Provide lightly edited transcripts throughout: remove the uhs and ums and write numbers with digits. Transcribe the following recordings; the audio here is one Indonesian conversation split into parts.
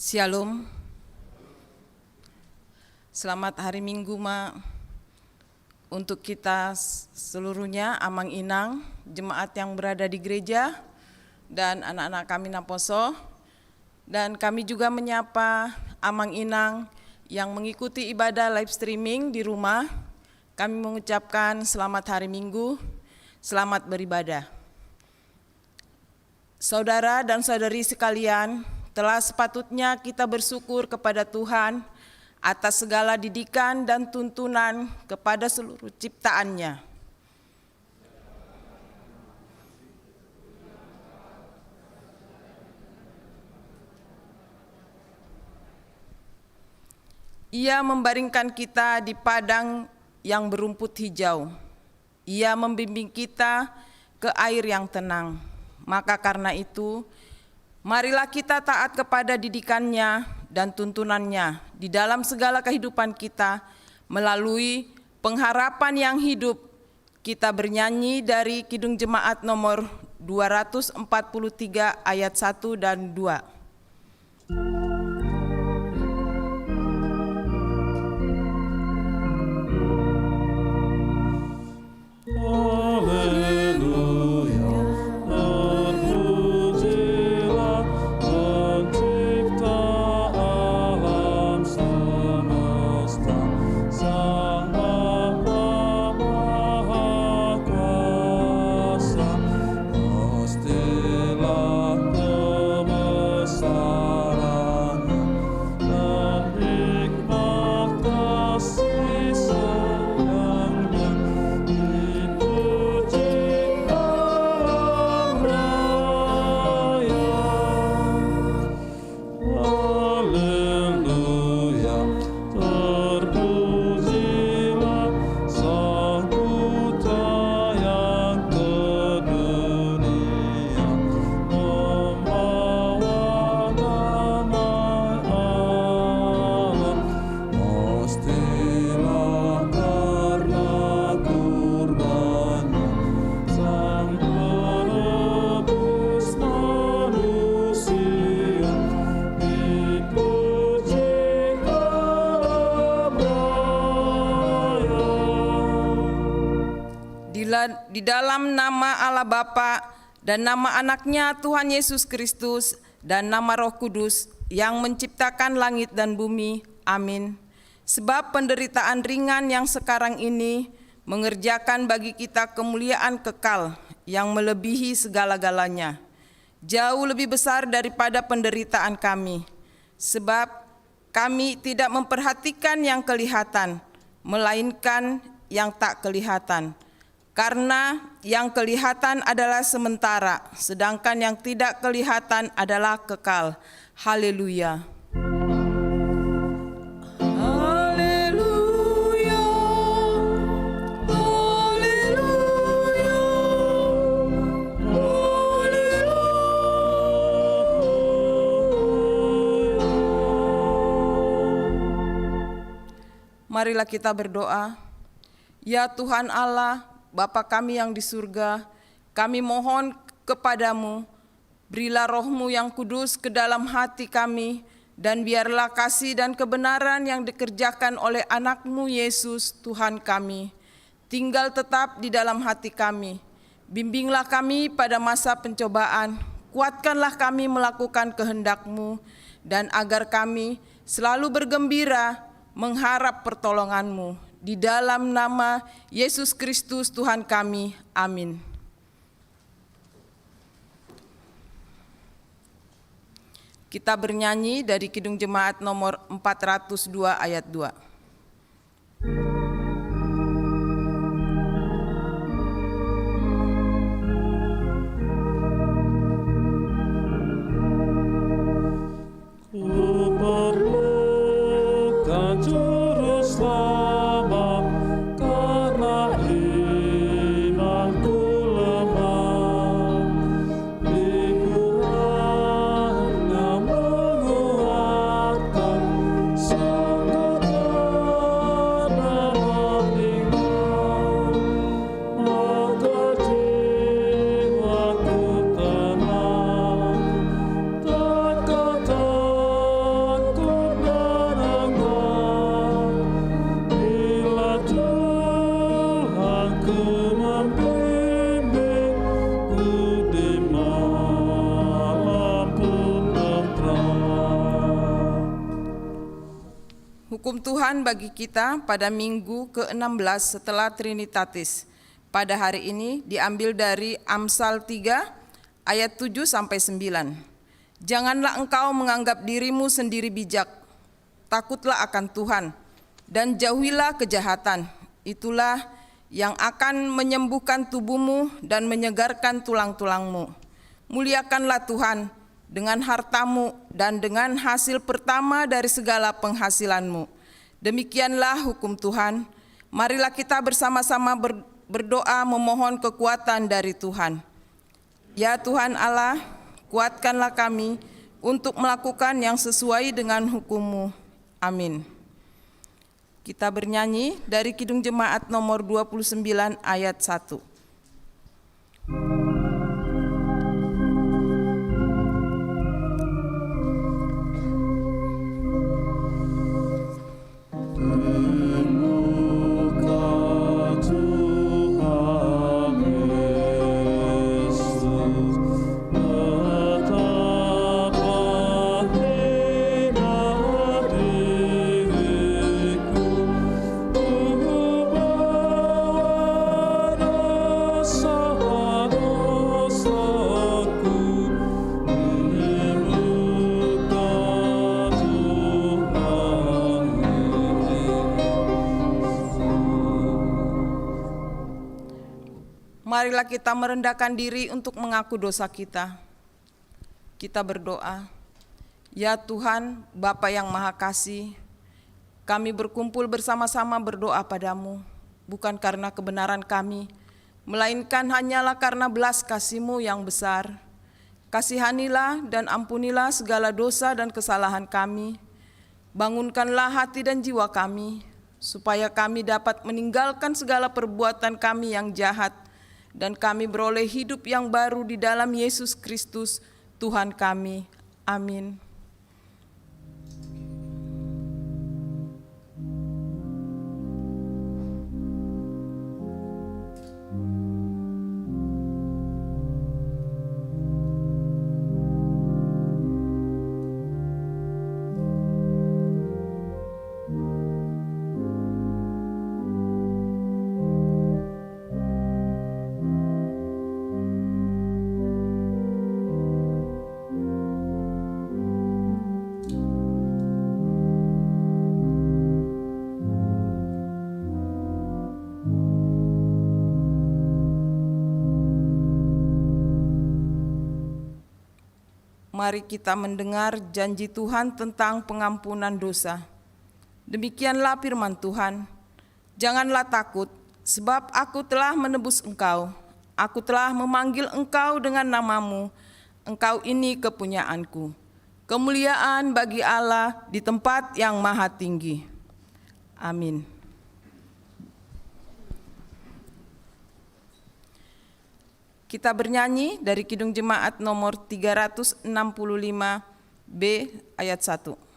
Shalom. Selamat hari Minggu, Mak. Untuk kita seluruhnya, Amang Inang, jemaat yang berada di gereja, dan anak-anak kami Naposo. Dan kami juga menyapa Amang Inang yang mengikuti ibadah live streaming di rumah. Kami mengucapkan selamat hari Minggu, selamat beribadah. Saudara dan saudari sekalian, telah sepatutnya kita bersyukur kepada Tuhan atas segala didikan dan tuntunan kepada seluruh ciptaannya. Ia membaringkan kita di padang yang berumput hijau. Ia membimbing kita ke air yang tenang. Maka karena itu, marilah kita taat kepada didikannya dan tuntunannya di dalam segala kehidupan kita melalui pengharapan yang hidup. Kita bernyanyi dari Kidung Jemaat nomor 243 ayat 1 dan 2. Di dalam nama Allah Bapa dan nama anaknya Tuhan Yesus Kristus dan nama Roh Kudus yang menciptakan langit dan bumi. Amin. Sebab penderitaan ringan yang sekarang ini mengerjakan bagi kita kemuliaan kekal yang melebihi segala-galanya, jauh lebih besar daripada penderitaan kami. Sebab kami tidak memperhatikan yang kelihatan, melainkan yang tak kelihatan. Karena yang kelihatan adalah sementara, sedangkan yang tidak kelihatan adalah kekal. Haleluya. Haleluya. Haleluya. Haleluya. Marilah kita berdoa. Ya Tuhan Allah, Bapa kami yang di surga, kami mohon kepadamu, berilah roh-Mu yang kudus ke dalam hati kami, dan biarlah kasih dan kebenaran yang dikerjakan oleh anak-Mu Yesus, Tuhan kami, tinggal tetap di dalam hati kami. Bimbinglah kami pada masa pencobaan, kuatkanlah kami melakukan kehendak-Mu, dan agar kami selalu bergembira mengharap pertolongan-Mu. Di dalam nama Yesus Kristus Tuhan kami, amin. Kita bernyanyi dari Kidung Jemaat nomor 402 ayat 2. Sanggup Hukum Tuhan bagi kita pada minggu ke-16 setelah Trinitatis. Pada hari ini diambil dari Amsal 3 ayat 7 sampai 9. Janganlah engkau menganggap dirimu sendiri bijak. Takutlah akan Tuhan dan jauhilah kejahatan. Itulah yang akan menyembuhkan tubuhmu dan menyegarkan tulang-tulangmu. Muliakanlah Tuhan dengan hartamu dan dengan hasil pertama dari segala penghasilanmu. Demikianlah hukum Tuhan. Marilah kita bersama-sama berdoa memohon kekuatan dari Tuhan. Ya Tuhan Allah, kuatkanlah kami untuk melakukan yang sesuai dengan hukum-Mu. Amin. Kita bernyanyi dari Kidung Jemaat nomor 29 ayat 1. Marilah kita merendahkan diri untuk mengaku dosa kita. Kita berdoa, ya Tuhan, Bapa yang Maha Kasih, kami berkumpul bersama-sama berdoa padamu, bukan karena kebenaran kami, melainkan hanyalah karena belas kasih-Mu yang besar. Kasihanilah dan ampunilah segala dosa dan kesalahan kami. Bangunkanlah hati dan jiwa kami, supaya kami dapat meninggalkan segala perbuatan kami yang jahat, dan kami beroleh hidup yang baru di dalam Yesus Kristus, Tuhan kami. Amin. Mari kita mendengar janji Tuhan tentang pengampunan dosa. Demikianlah firman Tuhan, janganlah takut, sebab aku telah menebus engkau. Aku telah memanggil engkau dengan namamu, engkau ini kepunyaanku. Kemuliaan bagi Allah di tempat yang maha tinggi. Amin. Kita bernyanyi dari Kidung Jemaat nomor 365 B ayat 1.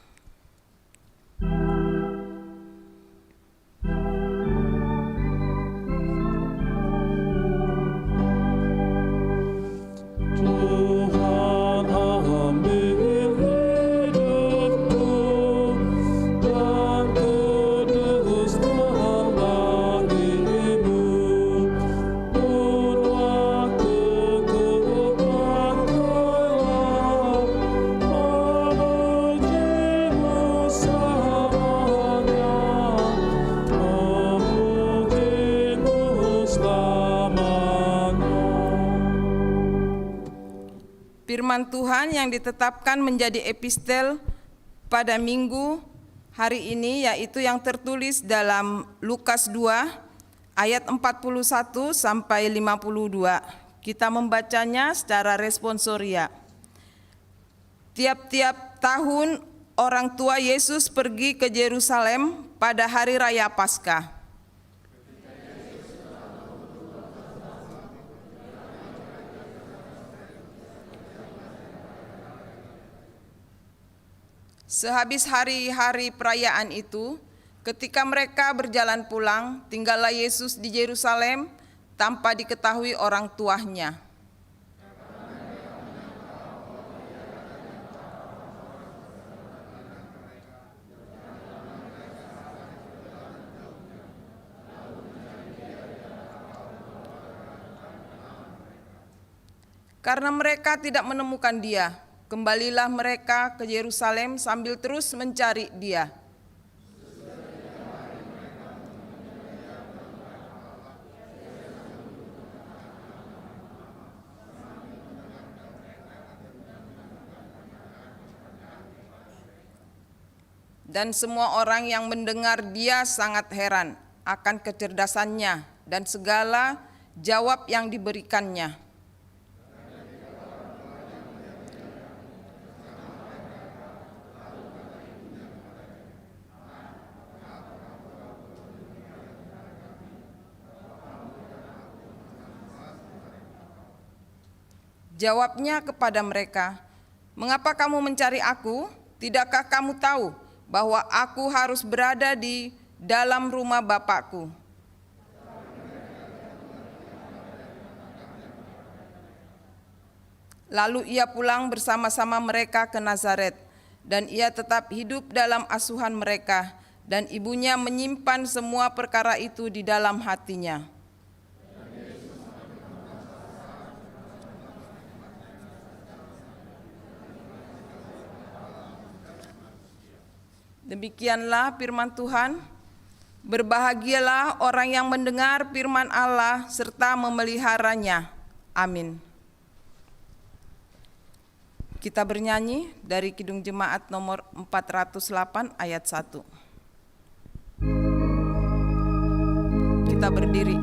Firman Tuhan yang ditetapkan menjadi epistel pada minggu hari ini yaitu yang tertulis dalam Lukas 2 ayat 41 sampai 52. Kita membacanya secara responsoria. Tiap-tiap tahun orang tua Yesus pergi ke Yerusalem pada hari raya Paskah. Sehabis hari-hari perayaan itu, ketika mereka berjalan pulang, tinggallah Yesus di Yerusalem tanpa diketahui orang tuanya. Karena mereka tidak menemukan Dia, kembalilah mereka ke Yerusalem sambil terus mencari Dia. Dan semua orang yang mendengar Dia sangat heran akan kecerdasannya dan segala jawab yang diberikannya. Jawabnya kepada mereka, "Mengapa kamu mencari aku? Tidakkah kamu tahu bahwa aku harus berada di dalam rumah Bapakku?" Lalu ia pulang bersama-sama mereka ke Nazaret, dan ia tetap hidup dalam asuhan mereka, dan ibunya menyimpan semua perkara itu di dalam hatinya. Demikianlah firman Tuhan. Berbahagialah orang yang mendengar firman Allah serta memeliharanya. Amin. Kita bernyanyi dari Kidung Jemaat nomor 408 ayat 1. Kita berdiri.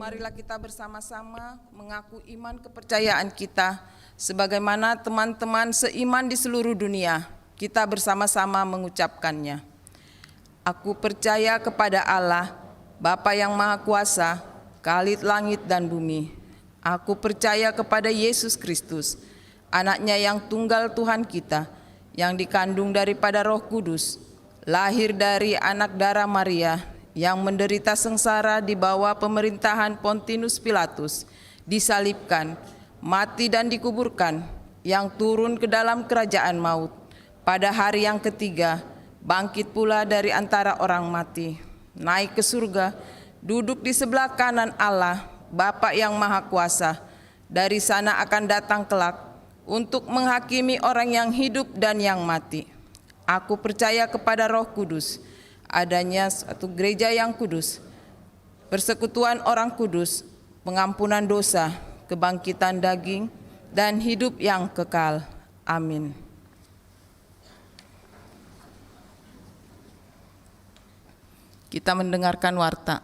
Marilah kita bersama-sama mengaku iman kepercayaan kita sebagaimana teman-teman seiman di seluruh dunia. Kita bersama-sama mengucapkannya. Aku percaya kepada Allah, Bapa yang Maha Kuasa, Khalid langit dan bumi. Aku percaya kepada Yesus Kristus, Anaknya yang tunggal Tuhan kita, yang dikandung daripada Roh Kudus, lahir dari anak darah Maria, yang menderita sengsara di bawah pemerintahan Pontius Pilatus, disalibkan, mati dan dikuburkan, yang turun ke dalam kerajaan maut, pada hari yang ketiga, bangkit pula dari antara orang mati, naik ke surga, duduk di sebelah kanan Allah, Bapa yang Maha Kuasa, dari sana akan datang kelak, untuk menghakimi orang yang hidup dan yang mati. Aku percaya kepada Roh Kudus, adanya satu gereja yang kudus, persekutuan orang kudus, pengampunan dosa, kebangkitan daging, dan hidup yang kekal. Amin. Kita mendengarkan warta.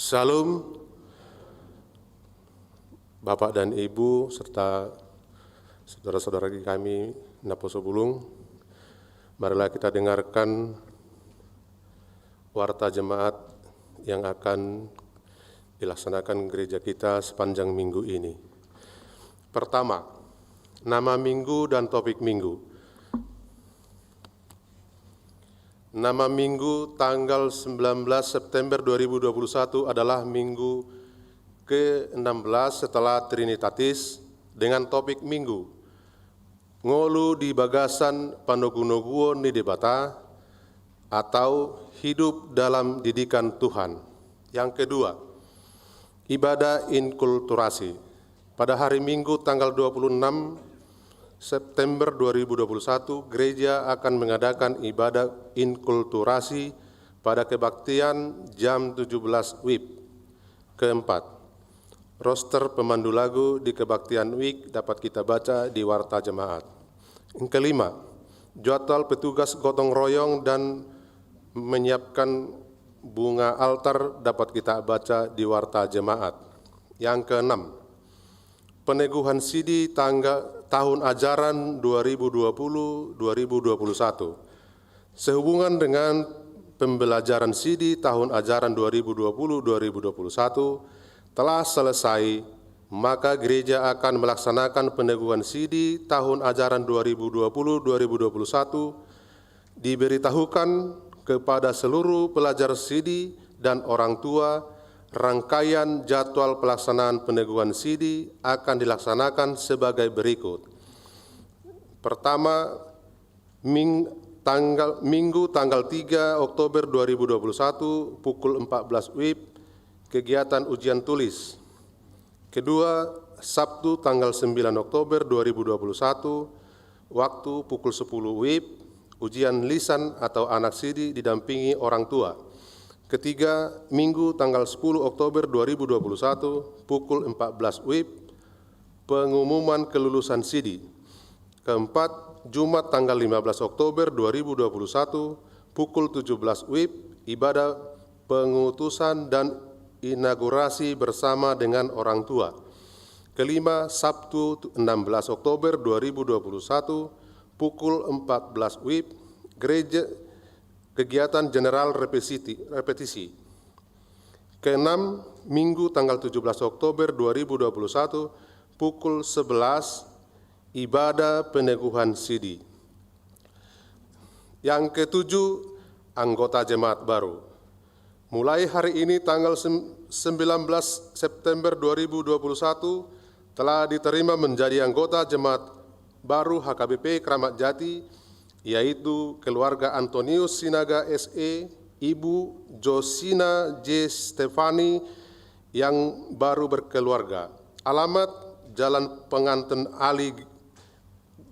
Salam, Bapak dan Ibu, serta saudara-saudara kami Naposo Bulung. Marilah kita dengarkan warta jemaat yang akan dilaksanakan gereja kita sepanjang minggu ini. Pertama, nama minggu dan topik minggu. Nama minggu tanggal 19 September 2021 adalah minggu ke-16 setelah Trinitatis dengan topik minggu Ngolu di Bagasan Panogunoguo Nidebata atau hidup dalam didikan Tuhan. Yang kedua, ibadah inkulturasi. Pada hari Minggu tanggal 26 September 2021, gereja akan mengadakan ibadah inkulturasi pada kebaktian jam 17 WIB. Keempat, roster pemandu lagu di kebaktian WIB dapat kita baca di Warta Jemaat. Yang kelima, jadwal petugas gotong royong dan menyiapkan bunga altar dapat kita baca di Warta Jemaat. Yang keenam, peneguhan sidi tahun ajaran 2020-2021. Sehubungan dengan pembelajaran sidi tahun ajaran 2020-2021 telah selesai, maka gereja akan melaksanakan peneguhan sidi tahun ajaran 2020-2021, diberitahukan kepada seluruh pelajar sidi dan orang tua. Rangkaian jadwal pelaksanaan peneguhan sidi akan dilaksanakan sebagai berikut. Pertama, Minggu tanggal 3 Oktober 2021 pukul 14 WIB, kegiatan ujian tulis. Kedua, Sabtu tanggal 9 Oktober 2021, waktu pukul 10 WIB, ujian lisan atau anak sidi didampingi orang tua. Ketiga, Minggu tanggal 10 Oktober 2021 pukul 14 WIB, pengumuman kelulusan sidi. Keempat, Jumat tanggal 15 Oktober 2021 pukul 17 WIB, ibadah pengutusan dan inaugurasi bersama dengan orang tua. Kelima, Sabtu 16 Oktober 2021 pukul 14 WIB, gereja kegiatan general repetisi. Keenam, Minggu tanggal 17 Oktober 2021 pukul 11, ibadah peneguhan sidi. Yang ketujuh, anggota jemaat baru. Mulai hari ini tanggal 19 September 2021 telah diterima menjadi anggota jemaat baru HKBP Kramat Jati, yaitu keluarga Antonius Sinaga SE, Ibu Josina J. Stefani yang baru berkeluarga. Alamat Jalan Penganten Ali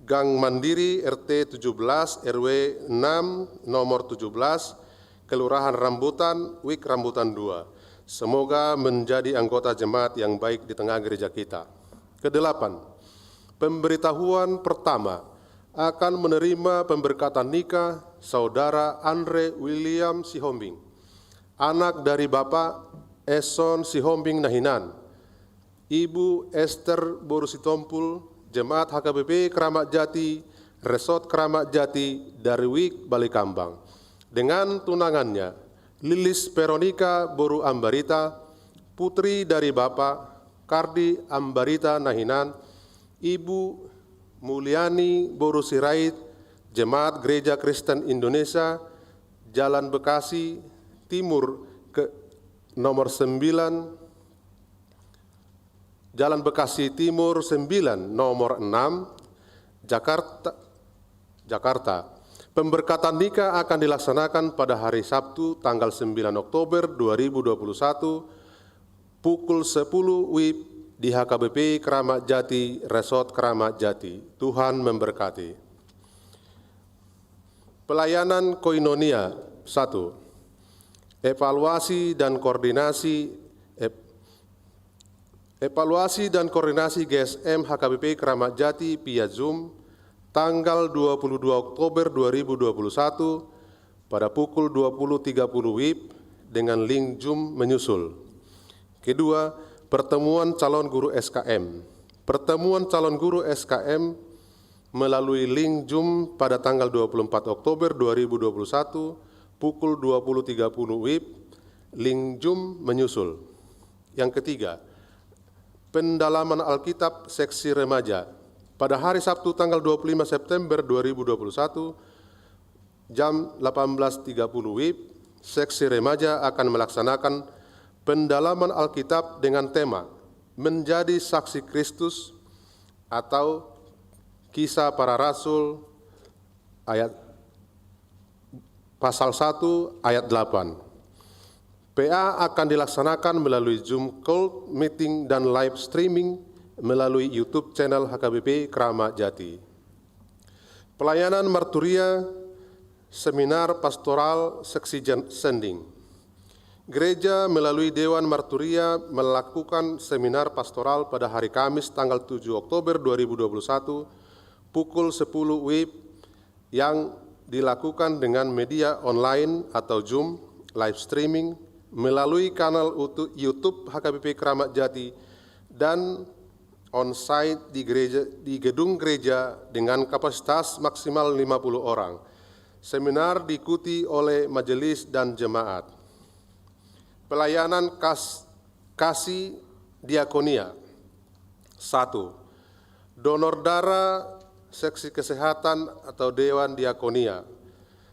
Gang Mandiri RT 17 RW 6 nomor 17, Kelurahan Rambutan, WIK Rambutan 2. Semoga menjadi anggota jemaat yang baik di tengah gereja kita. Kedelapan, pemberitahuan pertama, akan menerima pemberkatan nikah Saudara Andre William Sihombing, anak dari Bapak Eson Sihombing Nahinan, Ibu Esther Borusitompul, Jemaat HKBP Kramat Jati, Resort Kramat Jati dari WIK Balikambang, dengan tunangannya Lilis Veronica Boru Ambarita, putri dari Bapak Kardi Ambarita Nahinan, Ibu Mulyani Boru Sirait, Jemaat Gereja Kristen Indonesia, Jalan Bekasi Timur ke nomor 9, Jalan Bekasi Timur 9 nomor 6, Jakarta. Pemberkatan nikah akan dilaksanakan pada hari Sabtu tanggal 9 Oktober 2021 pukul 10 WIB di HKBP Kramat Jati, Resort Kramat Jati. Tuhan memberkati. Pelayanan Koinonia 1. Evaluasi dan koordinasi GSM HKBP Kramat Jati via Zoom tanggal 22 Oktober 2021 pada pukul 20.30 WIB dengan link Zoom menyusul. Kedua, pertemuan calon guru SKM. Pertemuan calon guru SKM melalui link Zoom pada tanggal 24 Oktober 2021 pukul 20.30 WIB, link Zoom menyusul. Yang ketiga, pendalaman Alkitab seksi remaja. Pada hari Sabtu tanggal 25 September 2021 jam 18.30 WIB, seksi remaja akan melaksanakan pendalaman Alkitab dengan tema Menjadi Saksi Kristus atau Kisah Para Rasul ayat pasal 1 ayat 8. PA akan dilaksanakan melalui Zoom call, meeting, dan live streaming melalui YouTube channel HKBP Kramat Jati. Pelayanan marturia, seminar pastoral, seksi sending. Gereja melalui Dewan Marturia melakukan seminar pastoral pada hari Kamis tanggal 7 Oktober 2021 pukul 10 WIB yang dilakukan dengan media online atau Zoom, live streaming, melalui kanal YouTube HKBP Kramat Jati dan on-site di gedung gereja dengan kapasitas maksimal 50 orang. Seminar diikuti oleh majelis dan jemaat. Pelayanan kasih diakonia. 1. Donor darah, seksi kesehatan atau Dewan Diakonia.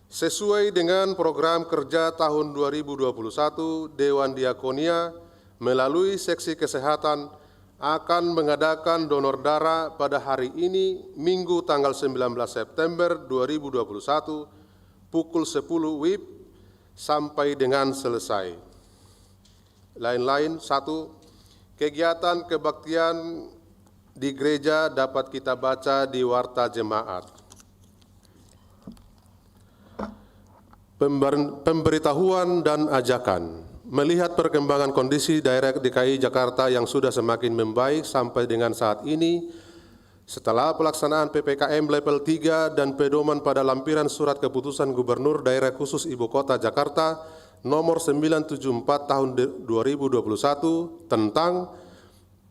Sesuai dengan program kerja tahun 2021, Dewan Diakonia melalui seksi kesehatan akan mengadakan donor darah pada hari ini, Minggu tanggal 19 September 2021, pukul 10 WIB sampai dengan selesai. Lain-lain, 1. Kegiatan kebaktian di gereja dapat kita baca di Warta Jemaat. Pemberitahuan dan ajakan. Melihat perkembangan kondisi daerah DKI Jakarta yang sudah semakin membaik sampai dengan saat ini, setelah pelaksanaan PPKM level 3 dan pedoman pada lampiran surat keputusan Gubernur Daerah Khusus Ibu Kota Jakarta nomor 974 tahun 2021 tentang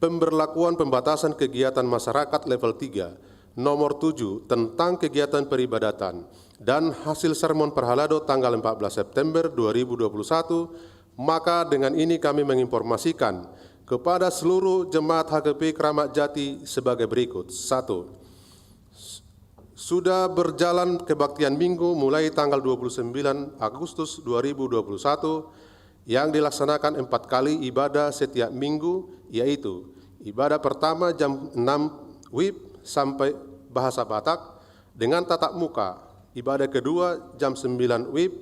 pemberlakuan pembatasan kegiatan masyarakat level 3, nomor 7 tentang kegiatan peribadatan, dan hasil sermon Perhalado tanggal 14 September 2021, maka dengan ini kami menginformasikan kepada seluruh jemaat HKBP Kramat Jati sebagai berikut. 1. Sudah berjalan kebaktian minggu mulai tanggal 29 Agustus 2021 yang dilaksanakan 4 kali ibadah setiap minggu, yaitu ibadah pertama jam 6 WIB sampai bahasa Batak dengan tatap muka. Ibadah kedua jam 9 WIB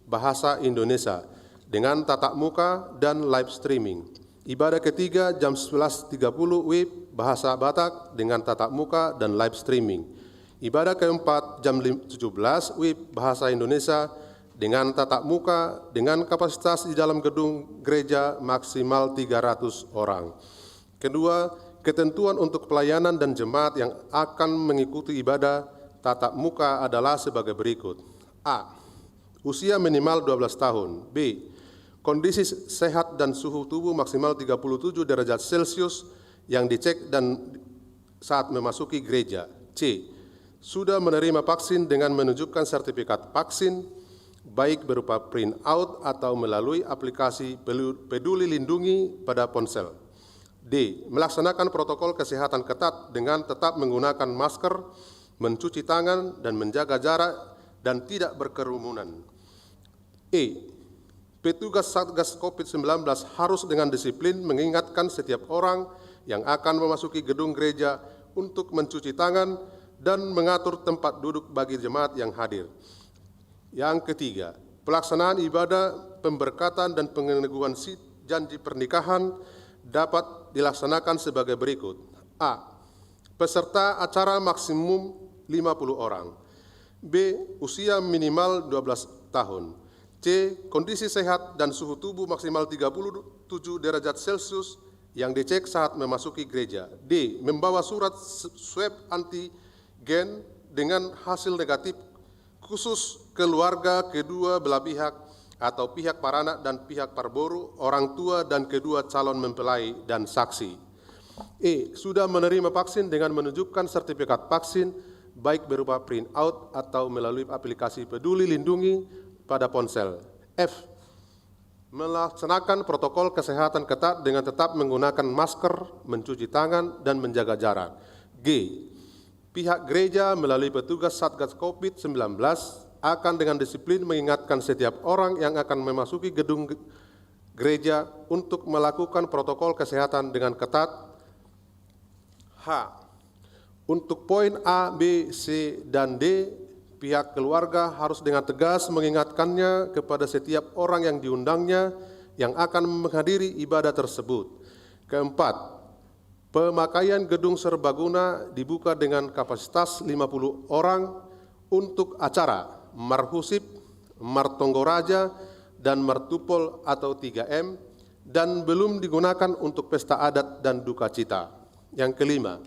bahasa Indonesia dengan tatap muka dan live streaming. Ibadah ketiga jam 11.30 WIB bahasa Batak dengan tatap muka dan live streaming. Ibadah keempat jam 17 WIB bahasa Indonesia dengan tatap muka dengan kapasitas di dalam gedung gereja maksimal 300 orang. Kedua, ketentuan untuk pelayanan dan jemaat yang akan mengikuti ibadah tatap muka adalah sebagai berikut. A. Usia minimal 12 tahun. B. Kondisi sehat dan suhu tubuh maksimal 37 derajat Celcius yang dicek dan saat memasuki gereja. C. Sudah menerima vaksin dengan menunjukkan sertifikat vaksin, baik berupa print out atau melalui aplikasi Peduli Lindungi pada ponsel. D. Melaksanakan protokol kesehatan ketat dengan tetap menggunakan masker, mencuci tangan, dan menjaga jarak, dan tidak berkerumunan. E. Petugas Satgas COVID-19 harus dengan disiplin mengingatkan setiap orang yang akan memasuki gedung gereja untuk mencuci tangan dan mengatur tempat duduk bagi jemaat yang hadir. Yang ketiga, pelaksanaan ibadah, pemberkatan, dan pengeneguhan janji pernikahan dapat dilaksanakan sebagai berikut. A. Peserta acara maksimum 50 orang. B. Usia minimal 12 tahun. C. Kondisi sehat dan suhu tubuh maksimal 37 derajat Celcius yang dicek saat memasuki gereja. D. Membawa surat swab antigen dengan hasil negatif khusus keluarga kedua belah pihak atau pihak paranak dan pihak parboru, orang tua dan kedua calon mempelai dan saksi. E. Sudah menerima vaksin dengan menunjukkan sertifikat vaksin baik berupa print out atau melalui aplikasi Peduli Lindungi pada ponsel. F. Melaksanakan protokol kesehatan ketat dengan tetap menggunakan masker, mencuci tangan, dan menjaga jarak. G. Pihak gereja melalui petugas Satgas COVID-19 akan dengan disiplin mengingatkan setiap orang yang akan memasuki gedung gereja untuk melakukan protokol kesehatan dengan ketat. H. Untuk poin A, B, C, dan D, pihak keluarga harus dengan tegas mengingatkannya kepada setiap orang yang diundangnya yang akan menghadiri ibadah tersebut. Keempat, pemakaian gedung serbaguna dibuka dengan kapasitas 50 orang untuk acara marhusib, martonggoraja, dan martupol atau 3M, dan belum digunakan untuk pesta adat dan duka cita. Yang kelima,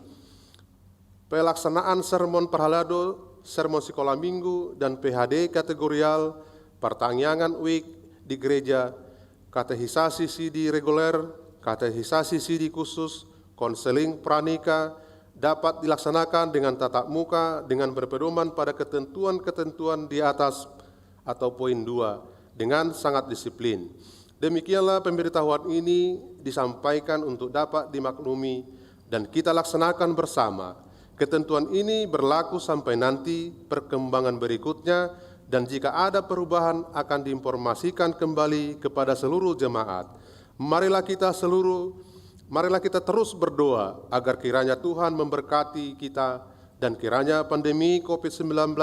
pelaksanaan sermon perhalado, sermon sekolah minggu, dan PHD kategorial, pertanyaan week di gereja, katehisasi CD reguler, katehisasi CD khusus, konseling pranika dapat dilaksanakan dengan tatap muka dengan berpedoman pada ketentuan-ketentuan di atas atau poin 2 dengan sangat disiplin. Demikianlah pemberitahuan ini disampaikan untuk dapat dimaklumi dan kita laksanakan bersama. Ketentuan ini berlaku sampai nanti perkembangan berikutnya, dan jika ada perubahan akan diinformasikan kembali kepada seluruh jemaat. Marilah kita terus berdoa agar kiranya Tuhan memberkati kita dan kiranya pandemi COVID-19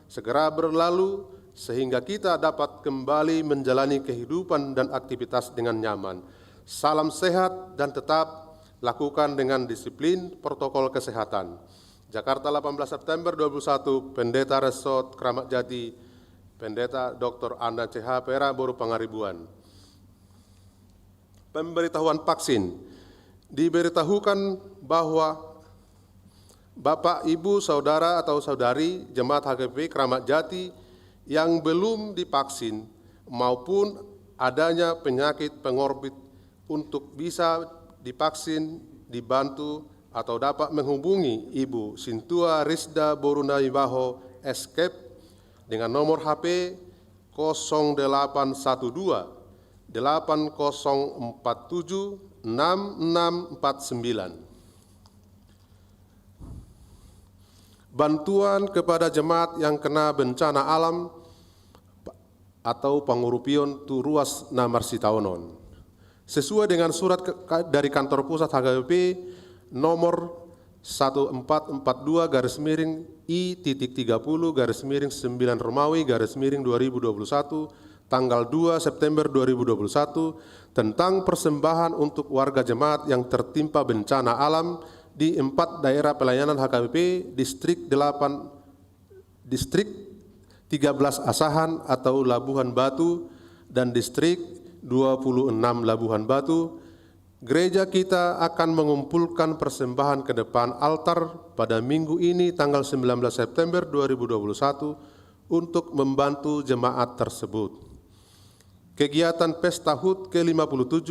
segera berlalu sehingga kita dapat kembali menjalani kehidupan dan aktivitas dengan nyaman. Salam sehat dan tetap lakukan dengan disiplin protokol kesehatan. Jakarta 18 September 2021, Pendeta Resort Kramat Jati, Pendeta Dr. Anda CH Pera Boru Pangaribuan. Pemberitahuan vaksin. Diberitahukan bahwa Bapak, Ibu, Saudara atau Saudari Jemaat HKBP Kramat Jati yang belum divaksin maupun adanya penyakit pengorbit untuk bisa divaksin dibantu atau dapat menghubungi Ibu Sintua Risda Borunaibaho Escape dengan nomor HP 0812 8047 6649. Bantuan kepada jemaat yang kena bencana alam atau pangurupion tu ruas Namar Sitaonon. Sesuai dengan surat dari kantor pusat HKBP nomor 1442-I.30-9 Romawi-2021 tanggal 2 September 2021 tentang persembahan untuk warga jemaat yang tertimpa bencana alam di 4 daerah pelayanan HKBP Distrik 8, Distrik 13 Asahan atau Labuhan Batu dan Distrik 26 Labuhan Batu. Gereja kita akan mengumpulkan persembahan ke depan altar pada minggu ini tanggal 19 September 2021 untuk membantu jemaat tersebut. Kegiatan Pesta HUT ke-57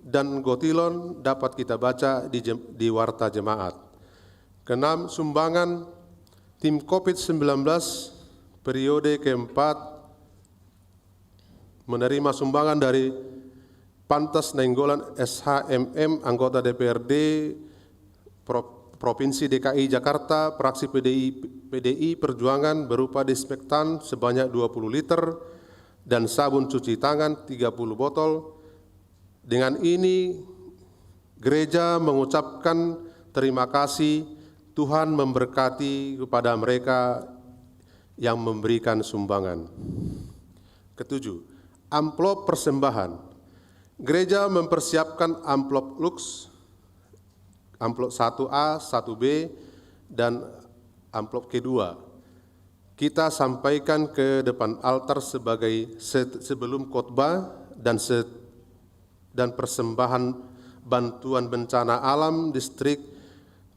dan Gotilon dapat kita baca di Warta Jemaat. Keenam, sumbangan tim COVID-19 periode keempat menerima sumbangan dari Pantas Nainggolan SHMM anggota DPRD Provinsi DKI Jakarta fraksi PDI Perjuangan berupa disinfektan sebanyak 20 liter dan sabun cuci tangan 30 botol. Dengan ini gereja mengucapkan terima kasih, Tuhan memberkati kepada mereka yang memberikan sumbangan. Ketujuh, amplop persembahan. Gereja mempersiapkan amplop lux, amplop 1A, 1B, dan amplop kedua. Kita sampaikan ke depan altar sebagai sebelum khotbah dan persembahan bantuan bencana alam distrik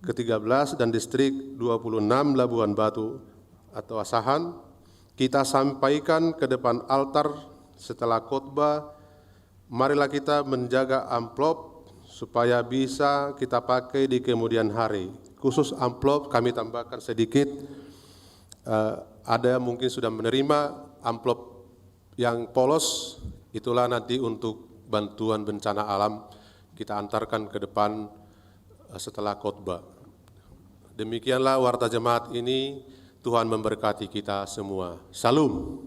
ke-13 dan distrik 26 Labuhan Batu atau Asahan. Kita sampaikan ke depan altar setelah khotbah. Marilah kita menjaga amplop supaya bisa kita pakai di kemudian hari. Khusus amplop kami tambahkan sedikit, ada mungkin sudah menerima amplop yang polos, itulah nanti untuk bantuan bencana alam kita antarkan ke depan setelah khotbah. Demikianlah Warta Jemaat ini, Tuhan memberkati kita semua. Salam.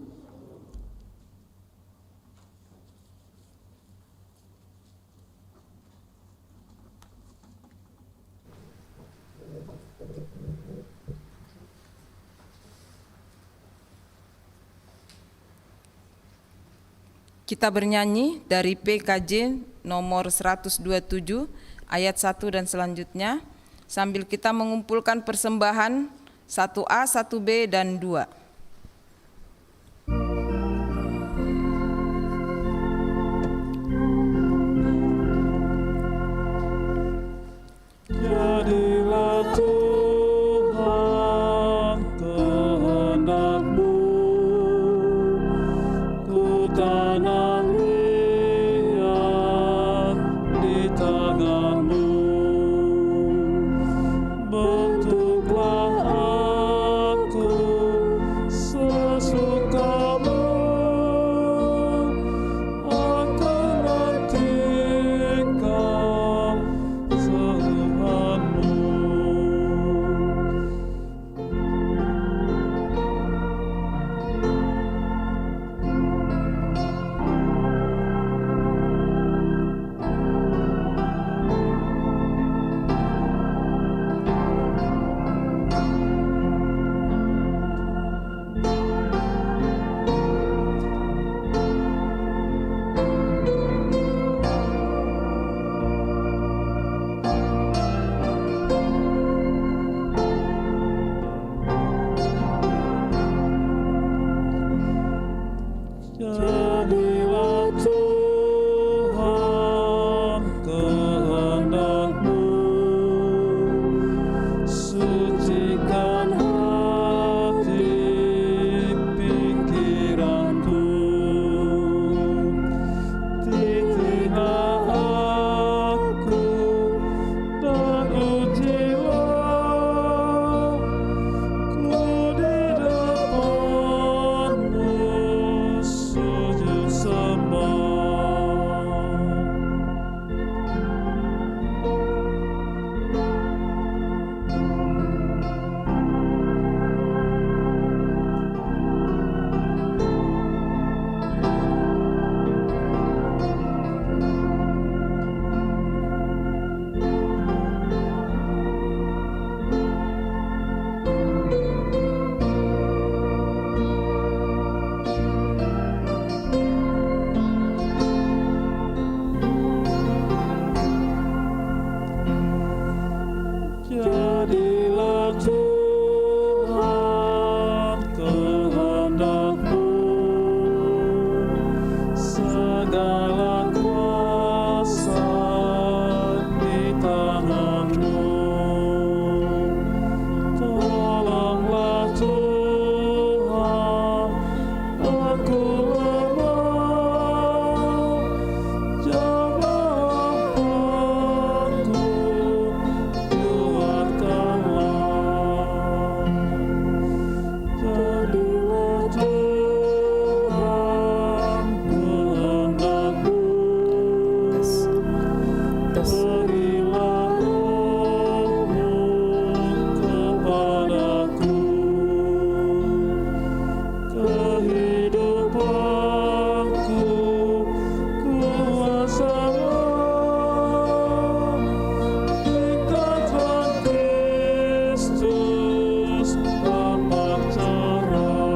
Kita bernyanyi dari PKJ nomor 127 ayat 1 dan selanjutnya sambil kita mengumpulkan persembahan 1A, 1B, dan 2. Jadilah Tuhan kehendak-Mu, ku tanam liat di tangan-Mu. Bentuklah aku sesuka-Mu, aku nantikan seruan-Mu. Jadilah Tuhan kehendak-Mu, sucikan hati pikiranku. Titilah aku dan ujilah ku di depan-Mu, sujud sembah. Jadilah Tuhan kehendak-Mu, segala kuasa di tangan-Mu. Tolonglah Tuhan, aku lemah, jawablah aku, kuatkanlah. Jadilah Tuhan kehendak-Mu, berilah Roh-Mu kepadaku, kehidupanku kuasalah, ikatan Kristus tampak cerah.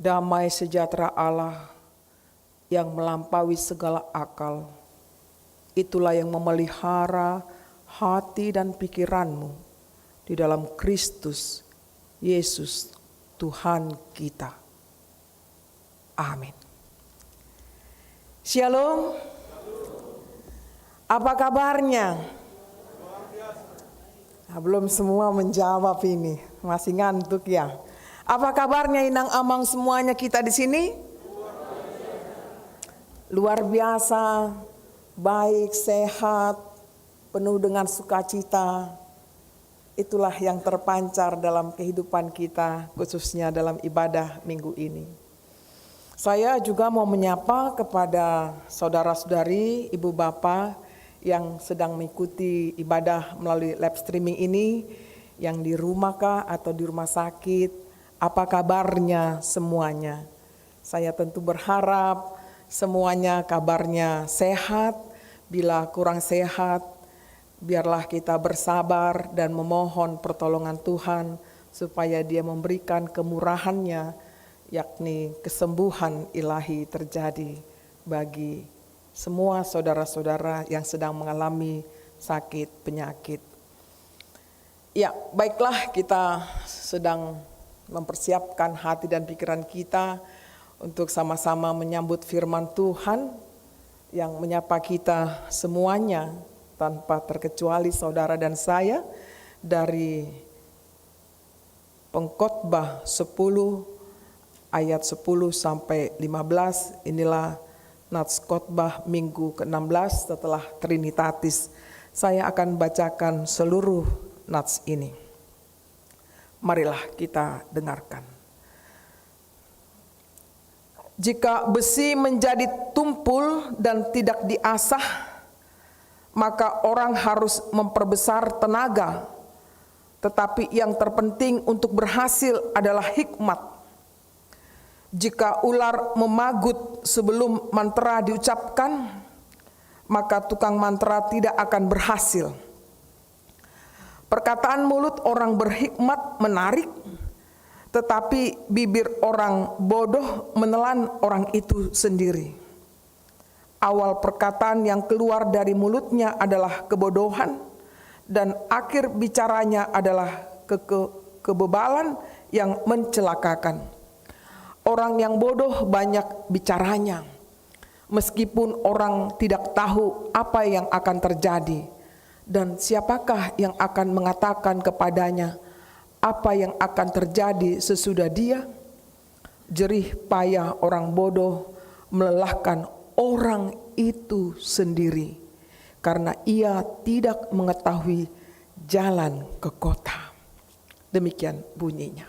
Damai sejahtera Allah yang melampaui segala akal, itulah yang memelihara hati dan pikiranmu di dalam Kristus Yesus Tuhan kita. Amin. Shalom. Apa kabarnya? Nah, belum semua menjawab ini, masih ngantuk ya. Apa kabarnya Inang Amang semuanya kita di sini? Luar biasa, baik, sehat, penuh dengan sukacita. Itulah yang terpancar dalam kehidupan kita, khususnya dalam ibadah minggu ini. Saya juga mau menyapa kepada saudara-saudari, ibu bapak yang sedang mengikuti ibadah melalui live streaming ini, yang di rumah kah atau di rumah sakit. Apa kabarnya semuanya? Saya tentu berharap semuanya kabarnya sehat. Bila kurang sehat, Biarlah kita bersabar dan memohon pertolongan Tuhan supaya Dia memberikan kemurahan-Nya, yakni kesembuhan ilahi terjadi bagi semua saudara-saudara yang sedang mengalami sakit penyakit. Ya, baiklah, kita sedang mempersiapkan hati dan pikiran kita untuk sama-sama menyambut firman Tuhan yang menyapa kita semuanya tanpa terkecuali saudara dan saya dari Pengkhotbah 10 ayat 10 sampai 15. Inilah nats khotbah minggu ke-16 setelah Trinitatis. Saya akan bacakan seluruh nats ini. Marilah kita dengarkan. Jika besi menjadi tumpul dan tidak diasah, maka orang harus memperbesar tenaga. Tetapi yang terpenting untuk berhasil adalah hikmat. Jika ular memagut sebelum mantra diucapkan, maka tukang mantra tidak akan berhasil. Perkataan mulut orang berhikmat menarik, tetapi bibir orang bodoh menelan orang itu sendiri. Awal perkataan yang keluar dari mulutnya adalah kebodohan, dan akhir bicaranya adalah kebebalan yang mencelakakan. Orang yang bodoh banyak bicaranya, meskipun orang tidak tahu apa yang akan terjadi, dan siapakah yang akan mengatakan kepadanya apa yang akan terjadi sesudah dia. Jerih payah orang bodoh melelahkan orang itu sendiri, karena ia tidak mengetahui jalan ke kota. Demikian bunyinya.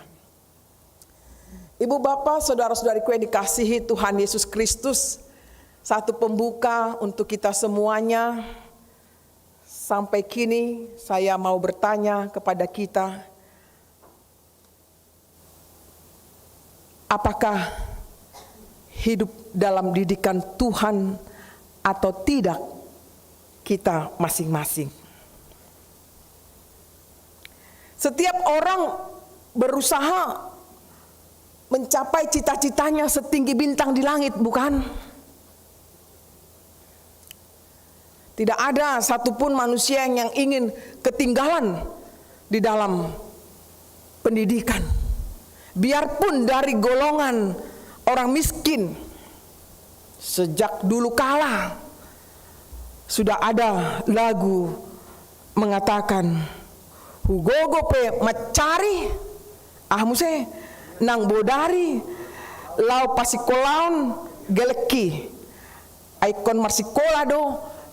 Ibu bapak, saudara-saudariku yang dikasihi Tuhan Yesus Kristus, satu pembuka untuk kita semuanya. Sampai kini saya mau bertanya kepada kita, apakah hidup dalam didikan Tuhan atau tidak kita masing-masing? Setiap orang berusaha mencapai cita-citanya setinggi bintang di langit, bukan? Tidak ada satupun manusia yang ingin ketinggalan di dalam pendidikan. Biarpun dari golongan orang miskin, sejak dulu kala sudah ada lagu mengatakan, hugogo pe macari ahmuse nang bodari lau pasikolaon geleki aikon marsikola do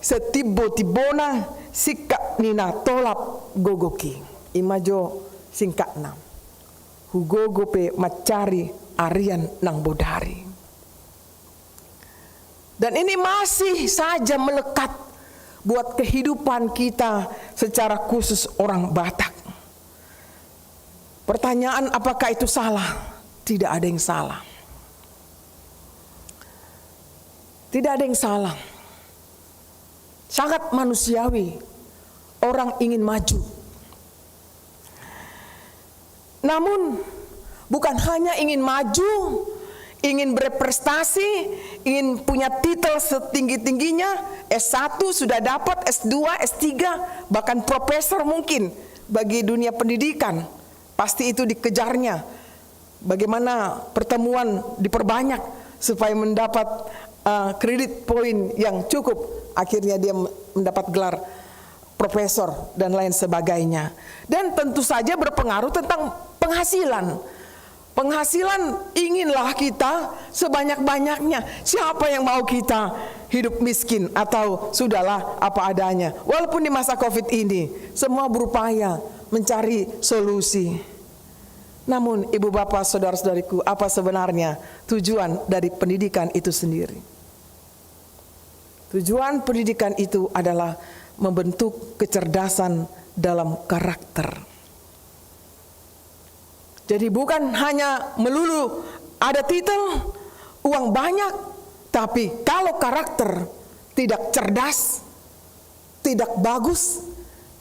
setibo-tibona sikak nina tolap gogoki. Imajo singkat 6. Hugogo pe macari arian nang bodari. Dan ini masih saja melekat buat kehidupan kita secara khusus orang Batak. Pertanyaan, apakah itu salah? Tidak ada yang salah. Tidak ada yang salah. Sangat manusiawi orang ingin maju. Namun bukan hanya ingin maju, ingin berprestasi, ingin punya titel setinggi-tingginya, S1 sudah dapat, S2, S3, bahkan profesor mungkin bagi dunia pendidikan. Pasti itu dikejarnya. Bagaimana pertemuan diperbanyak supaya mendapat kredit poin yang cukup. Akhirnya dia mendapat gelar profesor dan lain sebagainya. Dan tentu saja berpengaruh tentang penghasilan. Penghasilan inginlah kita sebanyak-banyaknya. Siapa yang mau kita hidup miskin atau sudahlah apa adanya. Walaupun di masa COVID ini semua berupaya mencari solusi. Namun ibu bapak saudara-saudariku, apa sebenarnya tujuan dari pendidikan itu sendiri? Tujuan pendidikan itu adalah membentuk kecerdasan dalam karakter. Jadi bukan hanya melulu ada titel, uang banyak, tapi kalau karakter tidak cerdas, tidak bagus,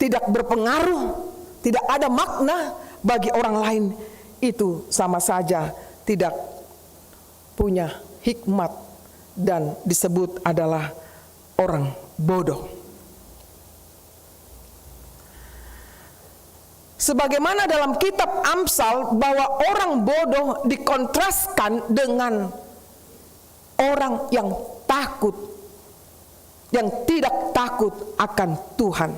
tidak berpengaruh, tidak ada makna bagi orang lain, itu sama saja tidak punya hikmat dan disebut adalah orang bodoh. Sebagaimana dalam kitab Amsal bahwa orang bodoh dikontraskan dengan orang yang takut, yang tidak takut akan Tuhan.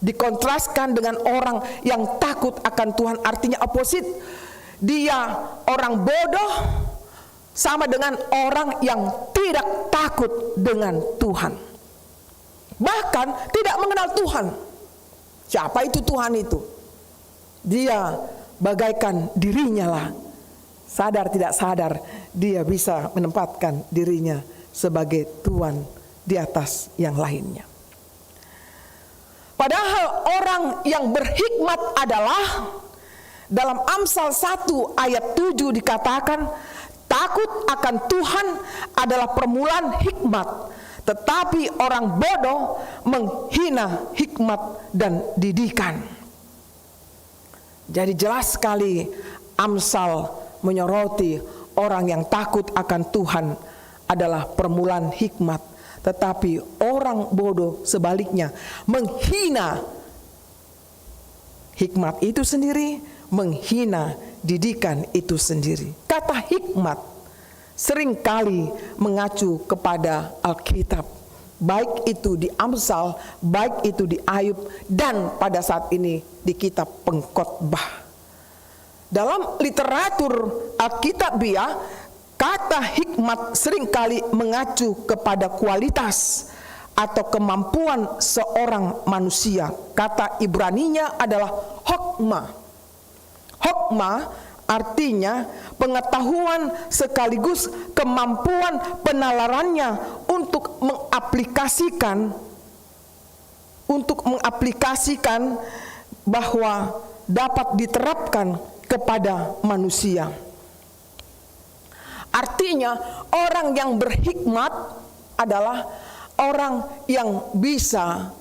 Dikontraskan dengan orang yang takut akan Tuhan, artinya oposit. Dia orang bodoh sama dengan orang yang tidak takut dengan Tuhan, bahkan tidak mengenal Tuhan. Siapa itu Tuhan itu? Dia bagaikan dirinya lah, sadar tidak sadar dia bisa menempatkan dirinya sebagai Tuhan di atas yang lainnya. Padahal orang yang berhikmat adalah, dalam Amsal 1 ayat 7 dikatakan, takut akan Tuhan adalah permulaan hikmat, tetapi orang bodoh menghina hikmat dan didikan. Jadi jelas sekali Amsal menyoroti orang yang takut akan Tuhan adalah permulaan hikmat, tetapi orang bodoh sebaliknya menghina hikmat itu sendiri, menghina didikan itu sendiri. Kata hikmat seringkali mengacu kepada Alkitab, baik itu di Amsal, baik itu di Ayub, dan pada saat ini di kitab Pengkhotbah. Dalam literatur Alkitabiah, kata hikmat seringkali mengacu kepada kualitas atau kemampuan seorang manusia. Kata Ibraninya adalah hokmah. Hokmah artinya pengetahuan sekaligus kemampuan penalarannya untuk mengaplikasikan bahwa dapat diterapkan kepada manusia. Artinya orang yang berhikmat adalah orang yang bisa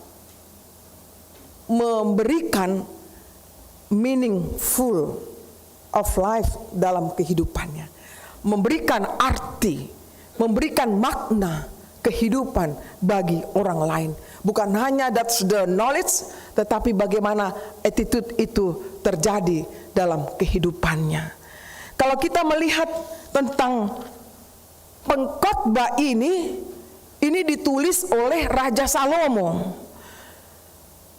memberikan meaningful of life dalam kehidupannya, memberikan arti, memberikan makna kehidupan bagi orang lain. Bukan hanya that's the knowledge, tetapi bagaimana attitude itu terjadi dalam kehidupannya. Kalau kita melihat tentang Pengkhotbah ini ditulis oleh Raja Salomo.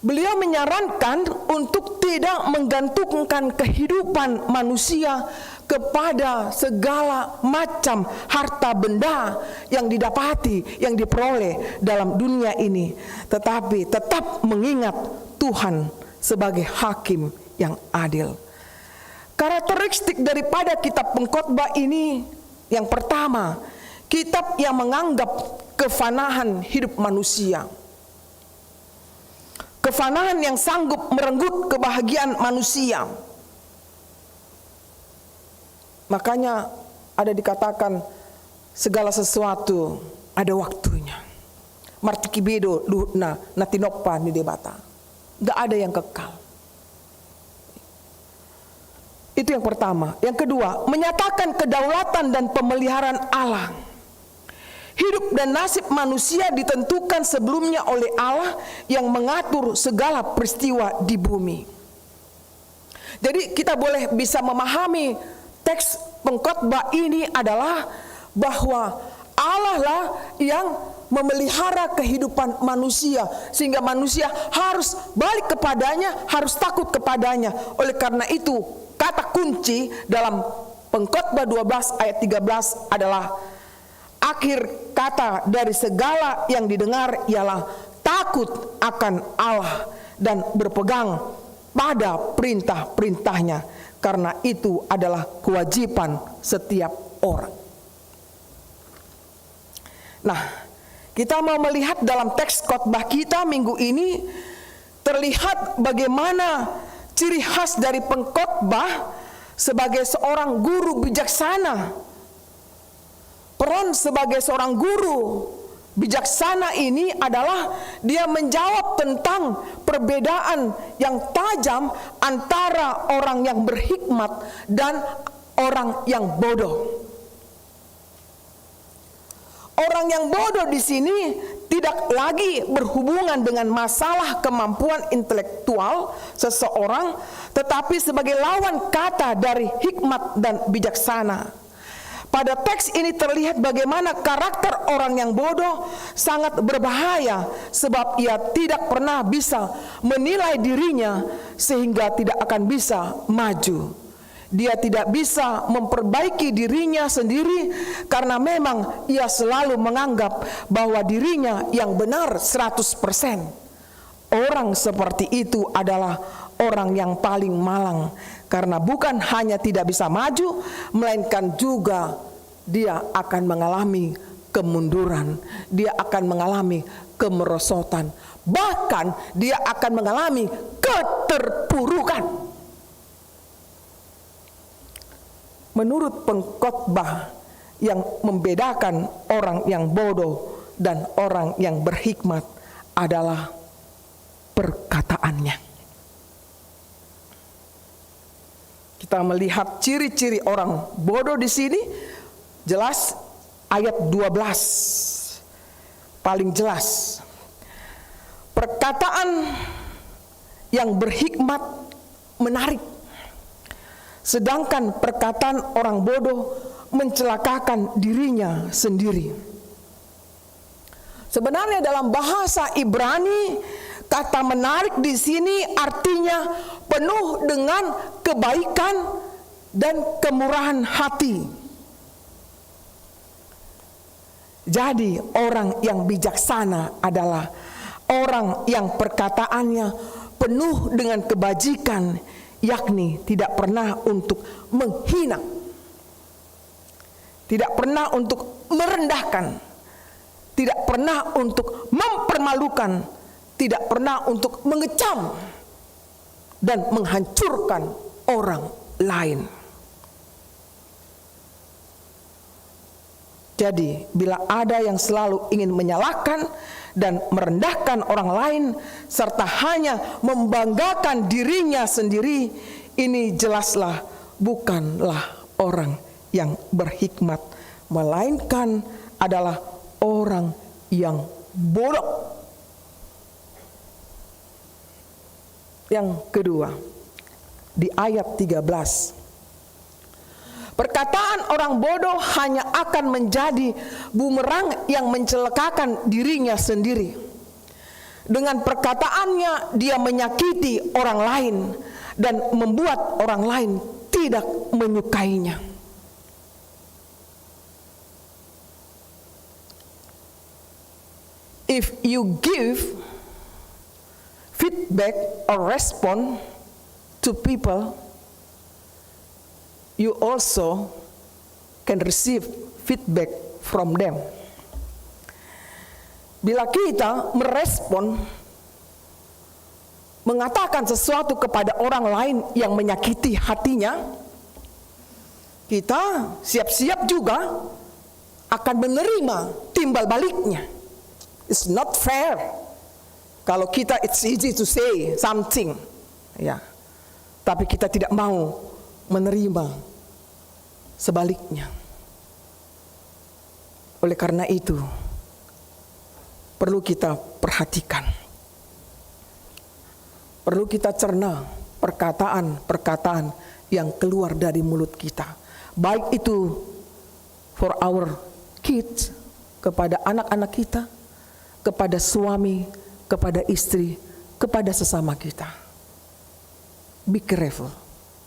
Beliau menyarankan untuk tidak menggantungkan kehidupan manusia kepada segala macam harta benda yang didapati, yang diperoleh dalam dunia ini, tetapi tetap mengingat Tuhan sebagai hakim yang adil. Karakteristik daripada kitab Pengkhotbah ini, yang pertama, kitab yang menganggap kefanaan hidup manusia, kefanaan yang sanggup merenggut kebahagiaan manusia. Makanya ada dikatakan segala sesuatu ada waktunya. Martikibedo luhna natinokpa ni debata. Gak ada yang kekal. Itu yang pertama. Yang kedua, menyatakan kedaulatan dan pemeliharaan Allah. Hidup dan nasib manusia ditentukan sebelumnya oleh Allah yang mengatur segala peristiwa di bumi. Jadi kita boleh bisa memahami teks Pengkhotbah ini adalah bahwa Allah lah yang memelihara kehidupan manusia, sehingga manusia harus balik kepadanya, harus takut kepadanya. Oleh karena itu, kata kunci dalam Pengkhotbah 12 ayat 13 adalah akhir kata dari segala yang didengar ialah takut akan Allah dan berpegang pada perintah-perintahnya, karena itu adalah kewajiban setiap orang. Nah, kita mau melihat dalam teks khotbah kita minggu ini, terlihat bagaimana ciri khas dari pengkhotbah sebagai seorang guru bijaksana. Peran sebagai seorang guru Bijaksana ini adalah dia menjawab tentang perbedaan yang tajam antara orang yang berhikmat dan orang yang bodoh. Orang yang bodoh di sini tidak lagi berhubungan dengan masalah kemampuan intelektual seseorang, tetapi sebagai lawan kata dari hikmat dan bijaksana. Pada teks ini terlihat bagaimana karakter orang yang bodoh sangat berbahaya, sebab ia tidak pernah bisa menilai dirinya sehingga tidak akan bisa maju. Dia tidak bisa memperbaiki dirinya sendiri karena memang ia selalu menganggap bahwa dirinya yang benar 100%. Orang seperti itu adalah orang yang paling malang, karena bukan hanya tidak bisa maju, melainkan juga dia akan mengalami kemunduran, dia akan mengalami kemerosotan, bahkan dia akan mengalami keterpurukan. Menurut pengkhotbah, yang membedakan orang yang bodoh dan orang yang berhikmat adalah perkataannya. Kita melihat ciri-ciri orang bodoh di sini jelas ayat 12. Paling jelas. Perkataan yang berhikmat menarik, sedangkan perkataan orang bodoh mencelakakan dirinya sendiri. Sebenarnya dalam bahasa Ibrani, kata menarik di sini artinya penuh dengan kebaikan dan kemurahan hati. Jadi orang yang bijaksana adalah orang yang perkataannya penuh dengan kebajikan, yakni tidak pernah untuk menghina, tidak pernah untuk merendahkan, tidak pernah untuk mempermalukan, tidak pernah untuk mengecam dan menghancurkan orang lain. Jadi, bila ada yang selalu ingin menyalahkan dan merendahkan orang lain, serta hanya membanggakan dirinya sendiri, ini jelaslah bukanlah orang yang berhikmat, melainkan adalah orang yang bodoh. Yang kedua, di ayat 13. Perkataan orang bodoh hanya akan menjadi bumerang yang mencelakakan dirinya sendiri. Dengan perkataannya dia menyakiti orang lain dan membuat orang lain tidak menyukainya. If you give feedback or response to people, you also can receive feedback from them. Bila kita merespon, mengatakan sesuatu kepada orang lain yang menyakiti hatinya, kita siap-siap juga akan menerima timbal baliknya. It's not fair. Kalau kita, it's easy to say something, ya. Tapi kita tidak mau menerima sebaliknya. Oleh karena itu, perlu kita perhatikan, perlu kita cerna perkataan-perkataan yang keluar dari mulut kita, baik itu for our kids, kepada anak-anak kita, kepada suami, kepada istri, kepada sesama kita. Be careful.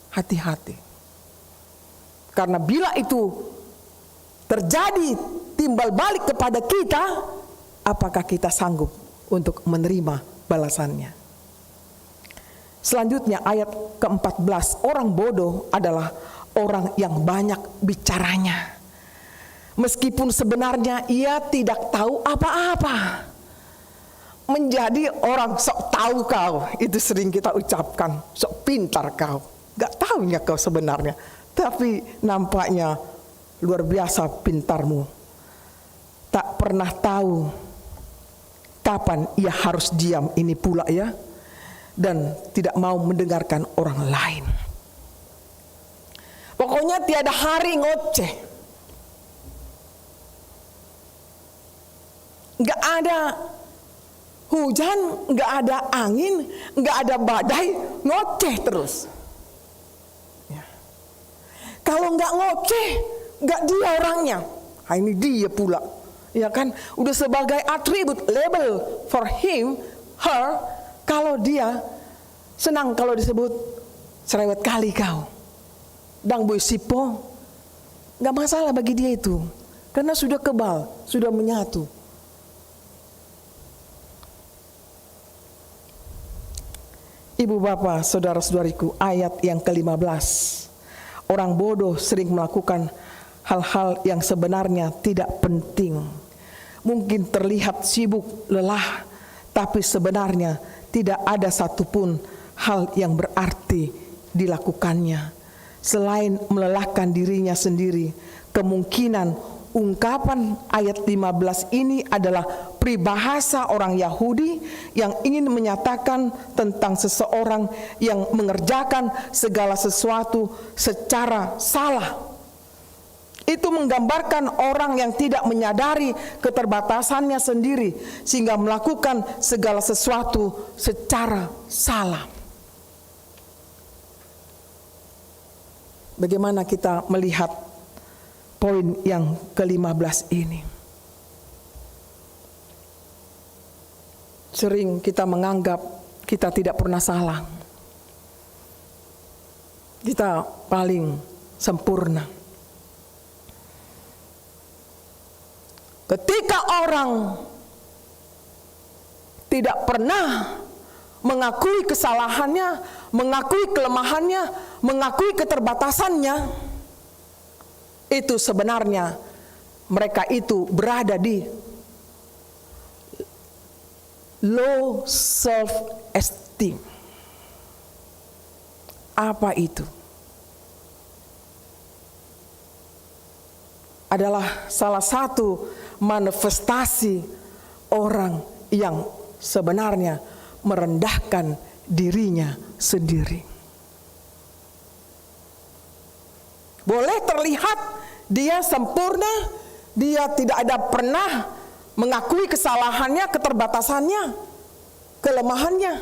Hati-hati. Karena bila itu terjadi timbal balik kepada kita, apakah kita sanggup untuk menerima balasannya? Selanjutnya ayat ke-14, orang bodoh adalah orang yang banyak bicaranya, meskipun sebenarnya ia tidak tahu apa-apa. Menjadi orang sok tahu kau, itu sering kita ucapkan, sok pintar kau. Gak tahunya kau sebenarnya, tapi nampaknya luar biasa pintarmu. tak pernah tahu kapan ia harus diam, ini pula ya, dan tidak mau mendengarkan orang lain. Pokoknya tiada hari ngoceh. Nggak ada hujan, nggak ada angin, nggak ada badai, ngoceh terus. Ya. Kalau nggak ngoceh, nggak dia orangnya. Ini dia pula, ya kan? Udah sebagai atribut, label for him, her. Kalau dia senang kalau disebut cerewet kali kau, dang boy sipo, nggak masalah bagi dia itu, karena sudah kebal, sudah menyatu. Ibu bapak, saudara-saudariku, ayat yang ke-15. Orang bodoh sering melakukan hal-hal yang sebenarnya tidak penting. Mungkin terlihat sibuk, lelah, tapi sebenarnya tidak ada satupun hal yang berarti dilakukannya. Selain melelahkan dirinya sendiri, kemungkinan ungkapan ayat 15 ini adalah peribahasa orang Yahudi yang ingin menyatakan tentang seseorang yang mengerjakan segala sesuatu secara salah. Itu menggambarkan orang yang tidak menyadari keterbatasannya sendiri sehingga melakukan segala sesuatu secara salah. Bagaimana kita melihat poin yang ke-15 ini? Sering kita menganggap kita tidak pernah salah. Kita paling sempurna. Ketika orang tidak pernah mengakui kesalahannya, mengakui kelemahannya, mengakui keterbatasannya, itu sebenarnya mereka itu berada di low self esteem. Apa itu? Adalah salah satu manifestasi orang yang sebenarnya merendahkan dirinya sendiri. Boleh terlihat dia sempurna, dia tidak ada pernah mengakui kesalahannya, keterbatasannya, kelemahannya.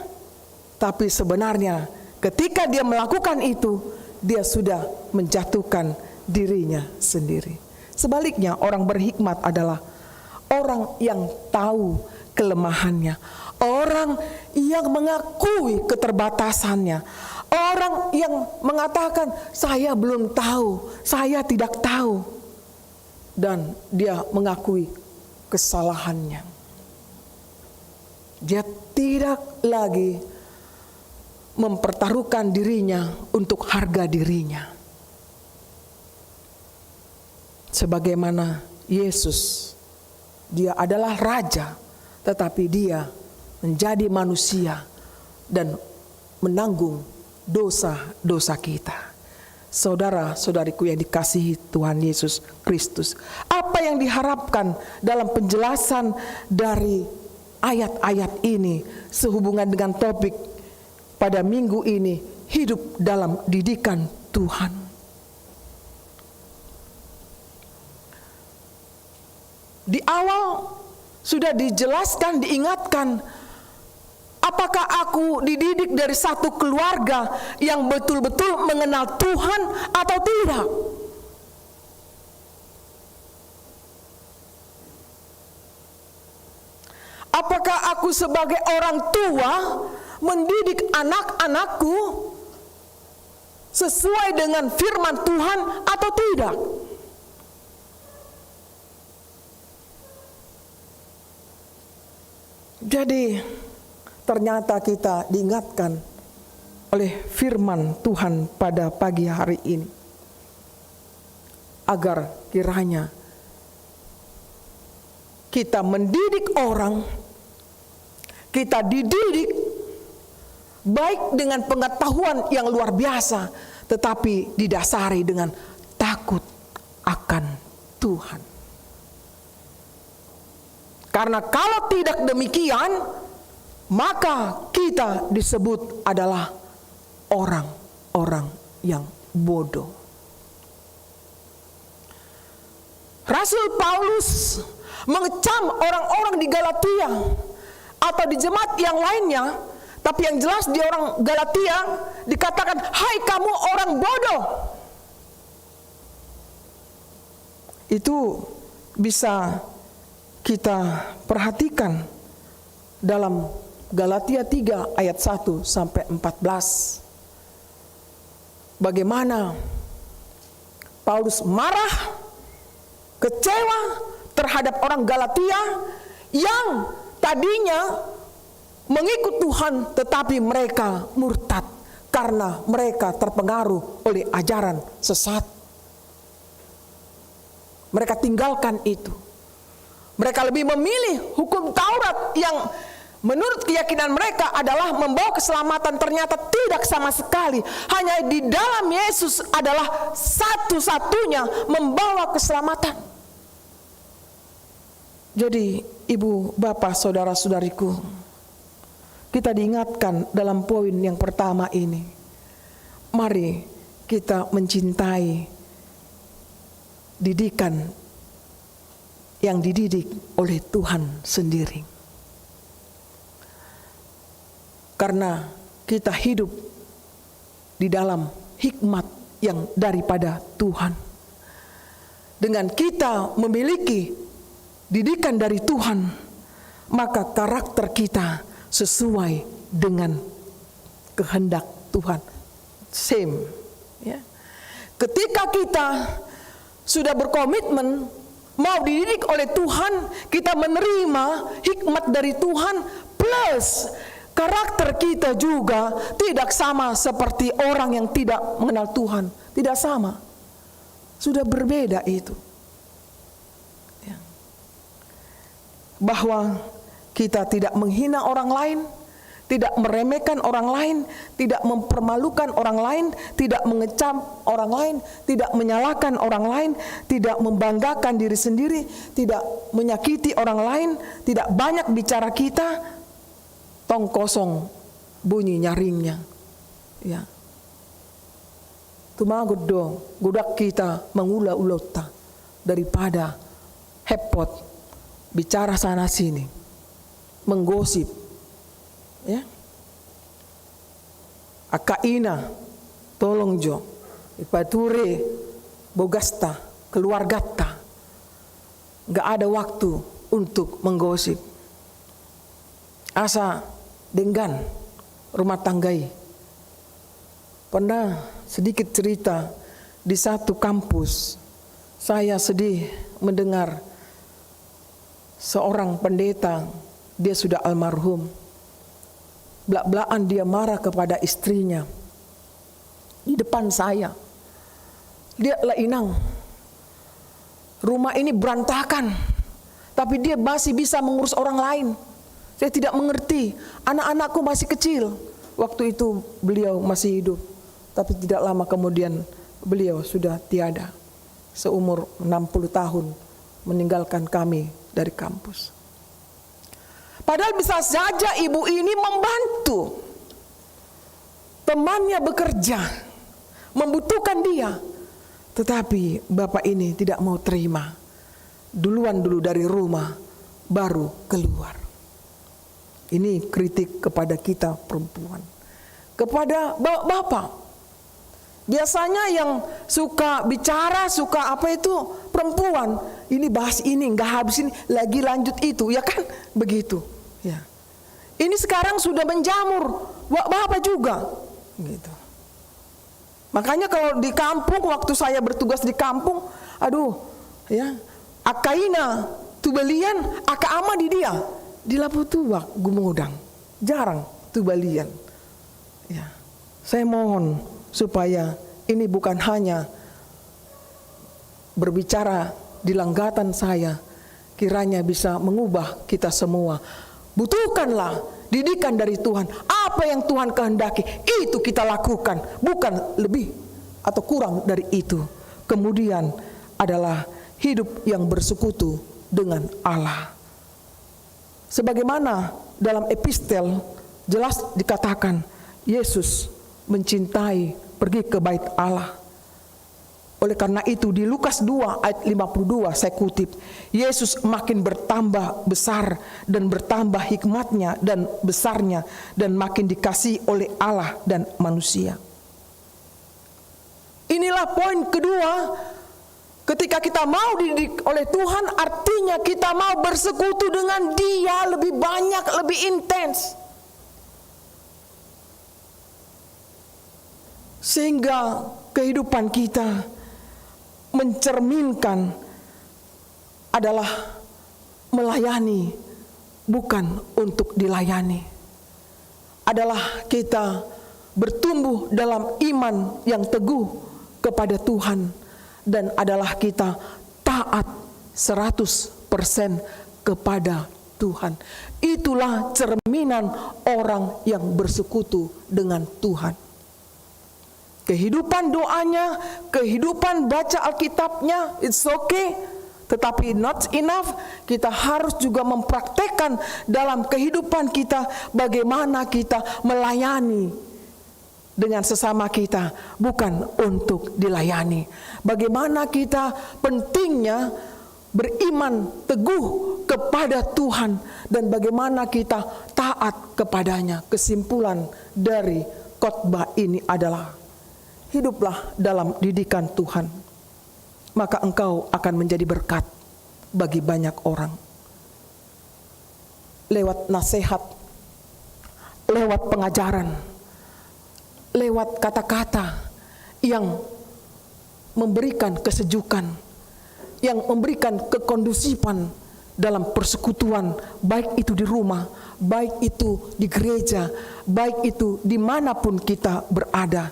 Tapi sebenarnya ketika dia melakukan itu, dia sudah menjatuhkan dirinya sendiri. Sebaliknya, orang berhikmat adalah orang yang tahu kelemahannya, orang yang mengakui keterbatasannya, orang yang mengatakan saya belum tahu, saya tidak tahu, dan dia mengakui kesalahannya. Dia tidak lagi mempertaruhkan dirinya untuk harga dirinya. Sebagaimana Yesus, dia adalah raja, tetapi dia menjadi manusia dan menanggung dosa-dosa kita. Saudara-saudariku yang dikasihi Tuhan Yesus Kristus, apa yang diharapkan dalam penjelasan dari ayat-ayat ini sehubungan dengan topik pada minggu ini, hidup dalam didikan Tuhan? Di awal sudah dijelaskan, diingatkan, apakah aku dididik dari satu keluarga yang betul-betul mengenal Tuhan atau tidak? Apakah aku sebagai orang tua mendidik anak-anakku sesuai dengan firman Tuhan atau tidak? Jadi ternyata kita diingatkan oleh firman Tuhan pada pagi hari ini, agar kiranya kita mendidik orang, kita dididik baik dengan pengetahuan yang luar biasa, tetapi didasari dengan takut akan Tuhan. Karena kalau tidak demikian, maka kita disebut adalah orang-orang yang bodoh. Rasul Paulus mengecam orang-orang di Galatia atau di jemaat yang lainnya, tapi yang jelas di orang Galatia dikatakan, "Hai kamu orang bodoh." Itu bisa kita perhatikan dalam Galatia 3 ayat 1 sampai 14. Bagaimana Paulus marah, kecewa terhadap orang Galatia yang tadinya mengikut Tuhan, tetapi mereka murtad karena mereka terpengaruh oleh ajaran sesat. Mereka tinggalkan itu. Mereka lebih memilih hukum Taurat yang menurut keyakinan mereka adalah membawa keselamatan, ternyata tidak sama sekali. Hanya di dalam Yesus adalah satu-satunya membawa keselamatan. Jadi ibu, bapak, saudara-saudariku, kita diingatkan dalam poin yang pertama ini. Mari kita mencintai didikan yang dididik oleh Tuhan sendiri. Karena kita hidup di dalam hikmat yang daripada Tuhan. Dengan kita memiliki didikan dari Tuhan, maka karakter kita sesuai dengan kehendak Tuhan. Same. Ya. Ketika kita sudah berkomitmen mau dididik oleh Tuhan, kita menerima hikmat dari Tuhan, plus karakter kita juga tidak sama seperti orang yang tidak mengenal Tuhan. Tidak sama. Sudah berbeda itu. Ya. Bahwa kita tidak menghina orang lain, tidak meremehkan orang lain, tidak mempermalukan orang lain, tidak mengecam orang lain, tidak menyalahkan orang lain, tidak membanggakan diri sendiri, tidak menyakiti orang lain, tidak banyak bicara kita, tong kosong bunyi nyaringnya. Ya. Tumagot dong, godak kita mengula-ulota daripada hepot, bicara sana sini, menggosip. Ya. Akaina, tolong jo, ipature, bogasta, keluargata. Gak ada waktu untuk menggosip. Asa denggan rumah tanggai. Pernah sedikit cerita di satu kampus, saya sedih mendengar seorang pendeta, dia sudah almarhum. Belak-belakan dia marah kepada istrinya di depan saya. Lihatlah Inang, rumah ini berantakan, tapi dia masih bisa mengurus orang lain. Saya tidak mengerti, anak-anakku masih kecil. Waktu itu beliau masih hidup, tapi tidak lama kemudian beliau sudah tiada. Seumur 60 tahun meninggalkan kami dari kampus. Padahal bisa saja ibu ini membantu temannya bekerja, membutuhkan dia. Tetapi bapak ini tidak mau terima. Duluan dulu dari rumah, baru keluar. Ini kritik kepada kita perempuan. Kepada bapak. Biasanya yang suka bicara, suka apa itu perempuan. Ini bahas ini, nggak habis ini, lagi lanjut itu, ya kan? Begitu. Ya. Ini sekarang sudah menjamur, bapak juga. Gitu. Makanya kalau di kampung, waktu saya bertugas di kampung, aduh, ya, akaina, tubalian, aka ama di dia, di Laputuak, Gumudang, jarang tubalian. Ya, saya mohon supaya ini bukan hanya berbicara di langgatan saya, kiranya bisa mengubah kita semua. Butuhkanlah didikan dari Tuhan. Apa yang Tuhan kehendaki, itu kita lakukan, bukan lebih atau kurang dari itu. Kemudian adalah hidup yang bersekutu dengan Allah. Sebagaimana dalam epistel jelas dikatakan, Yesus mencintai pergi ke bait Allah. Oleh karena itu di Lukas 2 ayat 52 saya kutip, Yesus makin bertambah besar dan bertambah hikmatnya dan besarnya dan makin dikasihi oleh Allah dan manusia. Inilah poin kedua, ketika kita mau dididik oleh Tuhan, artinya kita mau bersekutu dengan Dia lebih banyak, lebih intens. Sehingga kehidupan kita mencerminkan adalah melayani, bukan untuk dilayani. Adalah kita bertumbuh dalam iman yang teguh kepada Tuhan, dan adalah kita taat 100% kepada Tuhan. Itulah cerminan orang yang bersekutu dengan Tuhan. Kehidupan doanya, kehidupan baca Alkitabnya, it's okay, tetapi not enough. Kita harus juga mempraktekkan dalam kehidupan kita bagaimana kita melayani dengan sesama kita, bukan untuk dilayani. Bagaimana kita pentingnya beriman teguh kepada Tuhan, dan bagaimana kita taat kepadanya. Kesimpulan dari khotbah ini adalah, hiduplah dalam didikan Tuhan, maka engkau akan menjadi berkat bagi banyak orang. Lewat nasihat, lewat pengajaran, lewat kata-kata yang memberikan kesejukan, yang memberikan kekondusifan dalam persekutuan, baik itu di rumah, baik itu di gereja, baik itu dimanapun kita berada.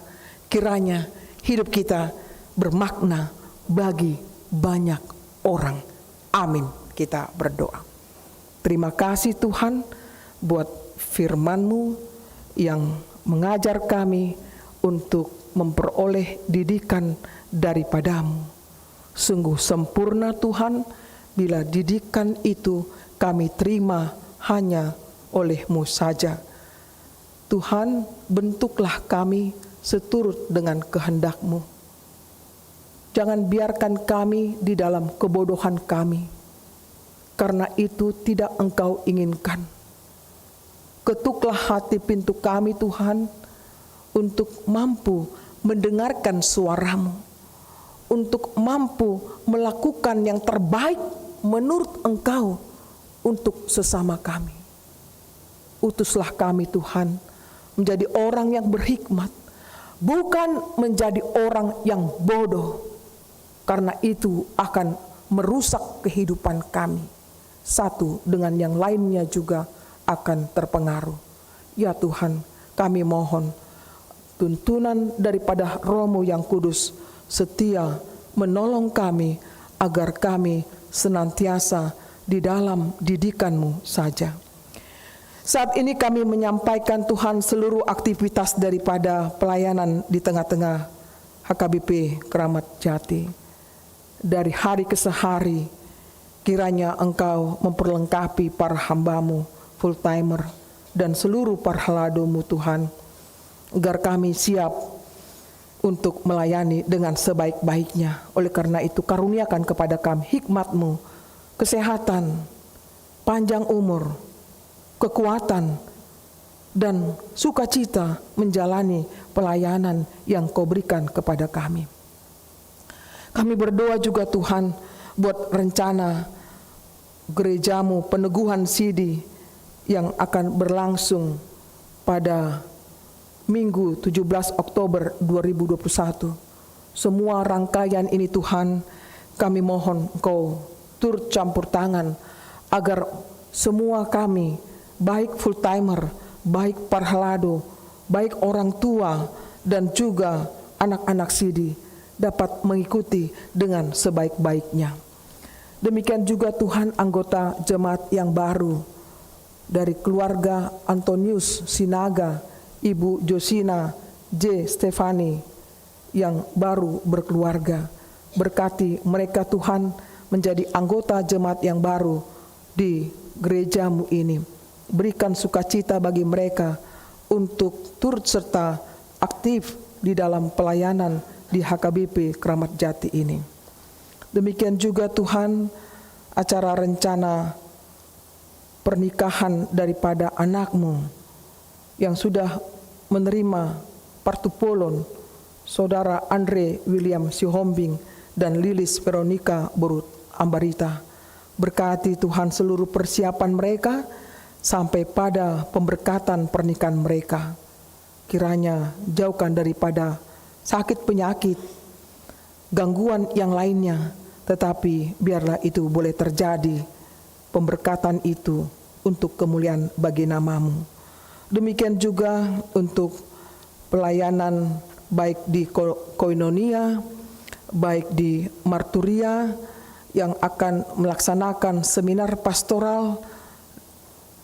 Kiranya hidup kita bermakna bagi banyak orang. Amin. Kita berdoa. Terima kasih Tuhan buat firman-Mu yang mengajar kami untuk memperoleh didikan daripada-Mu. Sungguh sempurna Tuhan bila didikan itu kami terima hanya oleh-Mu saja. Tuhan, bentuklah kami seturut dengan kehendak-Mu. Jangan biarkan kami di dalam kebodohan kami, karena itu tidak Engkau inginkan. Ketuklah hati pintu kami Tuhan, untuk mampu mendengarkan suara-Mu, untuk mampu melakukan yang terbaik menurut Engkau untuk sesama kami. Utuslah kami Tuhan menjadi orang yang berhikmat, bukan menjadi orang yang bodoh, karena itu akan merusak kehidupan kami. Satu dengan yang lainnya juga akan terpengaruh. Ya Tuhan, kami mohon tuntunan daripada Roh-Mu yang kudus setia menolong kami, agar kami senantiasa di dalam didikan-Mu saja. Saat ini kami menyampaikan Tuhan seluruh aktivitas daripada pelayanan di tengah-tengah HKBP Keramat Jati. Dari hari ke hari, kiranya Engkau memperlengkapi para hamba-Mu, full timer, dan seluruh para halado-Mu Tuhan, agar kami siap untuk melayani dengan sebaik-baiknya. Oleh karena itu karuniakan kepada kami hikmat-Mu, kesehatan, panjang umur, kekuatan, dan sukacita menjalani pelayanan yang Kau berikan kepada kami. Kami berdoa juga Tuhan buat rencana gereja-Mu peneguhan Sidi yang akan berlangsung pada Minggu 17 Oktober 2021. Semua rangkaian ini Tuhan, kami mohon Engkau turut campur tangan, agar semua kami, baik full timer, baik parhalado, baik orang tua, dan juga anak-anak Sidi dapat mengikuti dengan sebaik-baiknya. Demikian juga Tuhan anggota jemaat yang baru dari keluarga Antonius Sinaga, Ibu Josina J. Stefani yang baru berkeluarga. Berkati mereka Tuhan menjadi anggota jemaat yang baru di gerejamu ini. Berikan sukacita bagi mereka untuk turut serta aktif di dalam pelayanan di HKBP Kramat Jati ini. Demikian juga Tuhan, acara rencana pernikahan daripada anakmu yang sudah menerima partupolon, Saudara Andre William Sihombing dan Lilis Veronica Borut Ambarita. Berkati Tuhan seluruh persiapan mereka sampai pada pemberkatan pernikahan mereka. Kiranya jauhkan daripada sakit penyakit, gangguan yang lainnya, tetapi biarlah itu boleh terjadi, pemberkatan itu untuk kemuliaan bagi namamu. Demikian juga untuk pelayanan baik di Koinonia, baik di Marturia yang akan melaksanakan seminar pastoral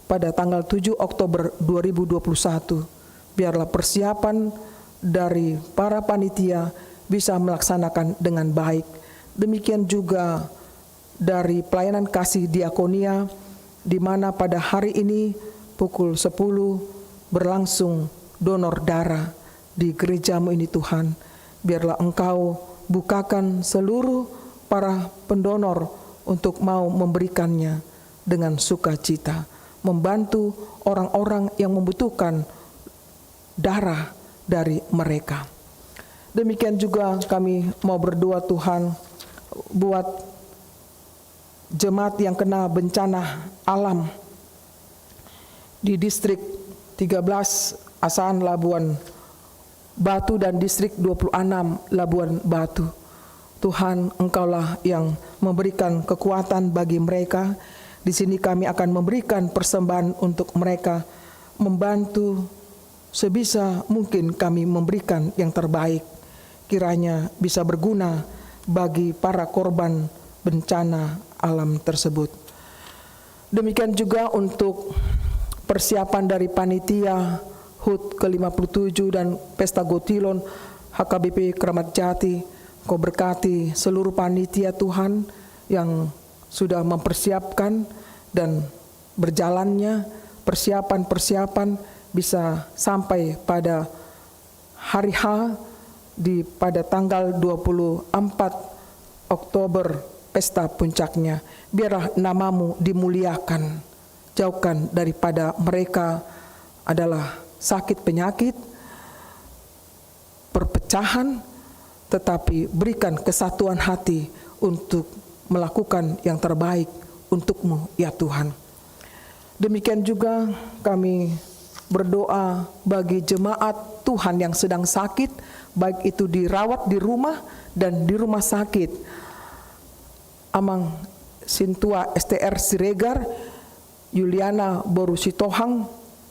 pada tanggal 7 Oktober 2021. Biarlah persiapan dari para panitia bisa melaksanakan dengan baik. Demikian juga dari pelayanan kasih diakonia, di mana pada hari ini pukul 10 berlangsung donor darah di gerejamu ini Tuhan. Biarlah Engkau bukakan seluruh para pendonor untuk mau memberikannya dengan sukacita, membantu orang-orang yang membutuhkan darah dari mereka. Demikian juga kami mau berdoa Tuhan buat jemaat yang kena bencana alam di distrik 13 Asahan Labuan Batu dan distrik 26 Labuan Batu. Tuhan, Engkaulah yang memberikan kekuatan bagi mereka. Di sini kami akan memberikan persembahan untuk mereka, membantu sebisa mungkin kami memberikan yang terbaik. Kiranya bisa berguna bagi para korban bencana alam tersebut. Demikian juga untuk persiapan dari panitia HUT ke-57 dan Pesta Gotilon HKBP Kramat Jati. Kau berkati seluruh panitia Tuhan yang sudah mempersiapkan dan berjalannya persiapan-persiapan bisa sampai pada hari H pada tanggal 24 Oktober pesta puncaknya. Biarlah namamu dimuliakan. Jauhkan daripada mereka adalah sakit penyakit, perpecahan, tetapi berikan kesatuan hati untuk melakukan yang terbaik untuk-Mu ya Tuhan. Demikian juga kami berdoa bagi jemaat Tuhan yang sedang sakit, baik itu dirawat di rumah dan di rumah sakit. Amang Sintua STR Siregar, Yuliana Boru Sitohang,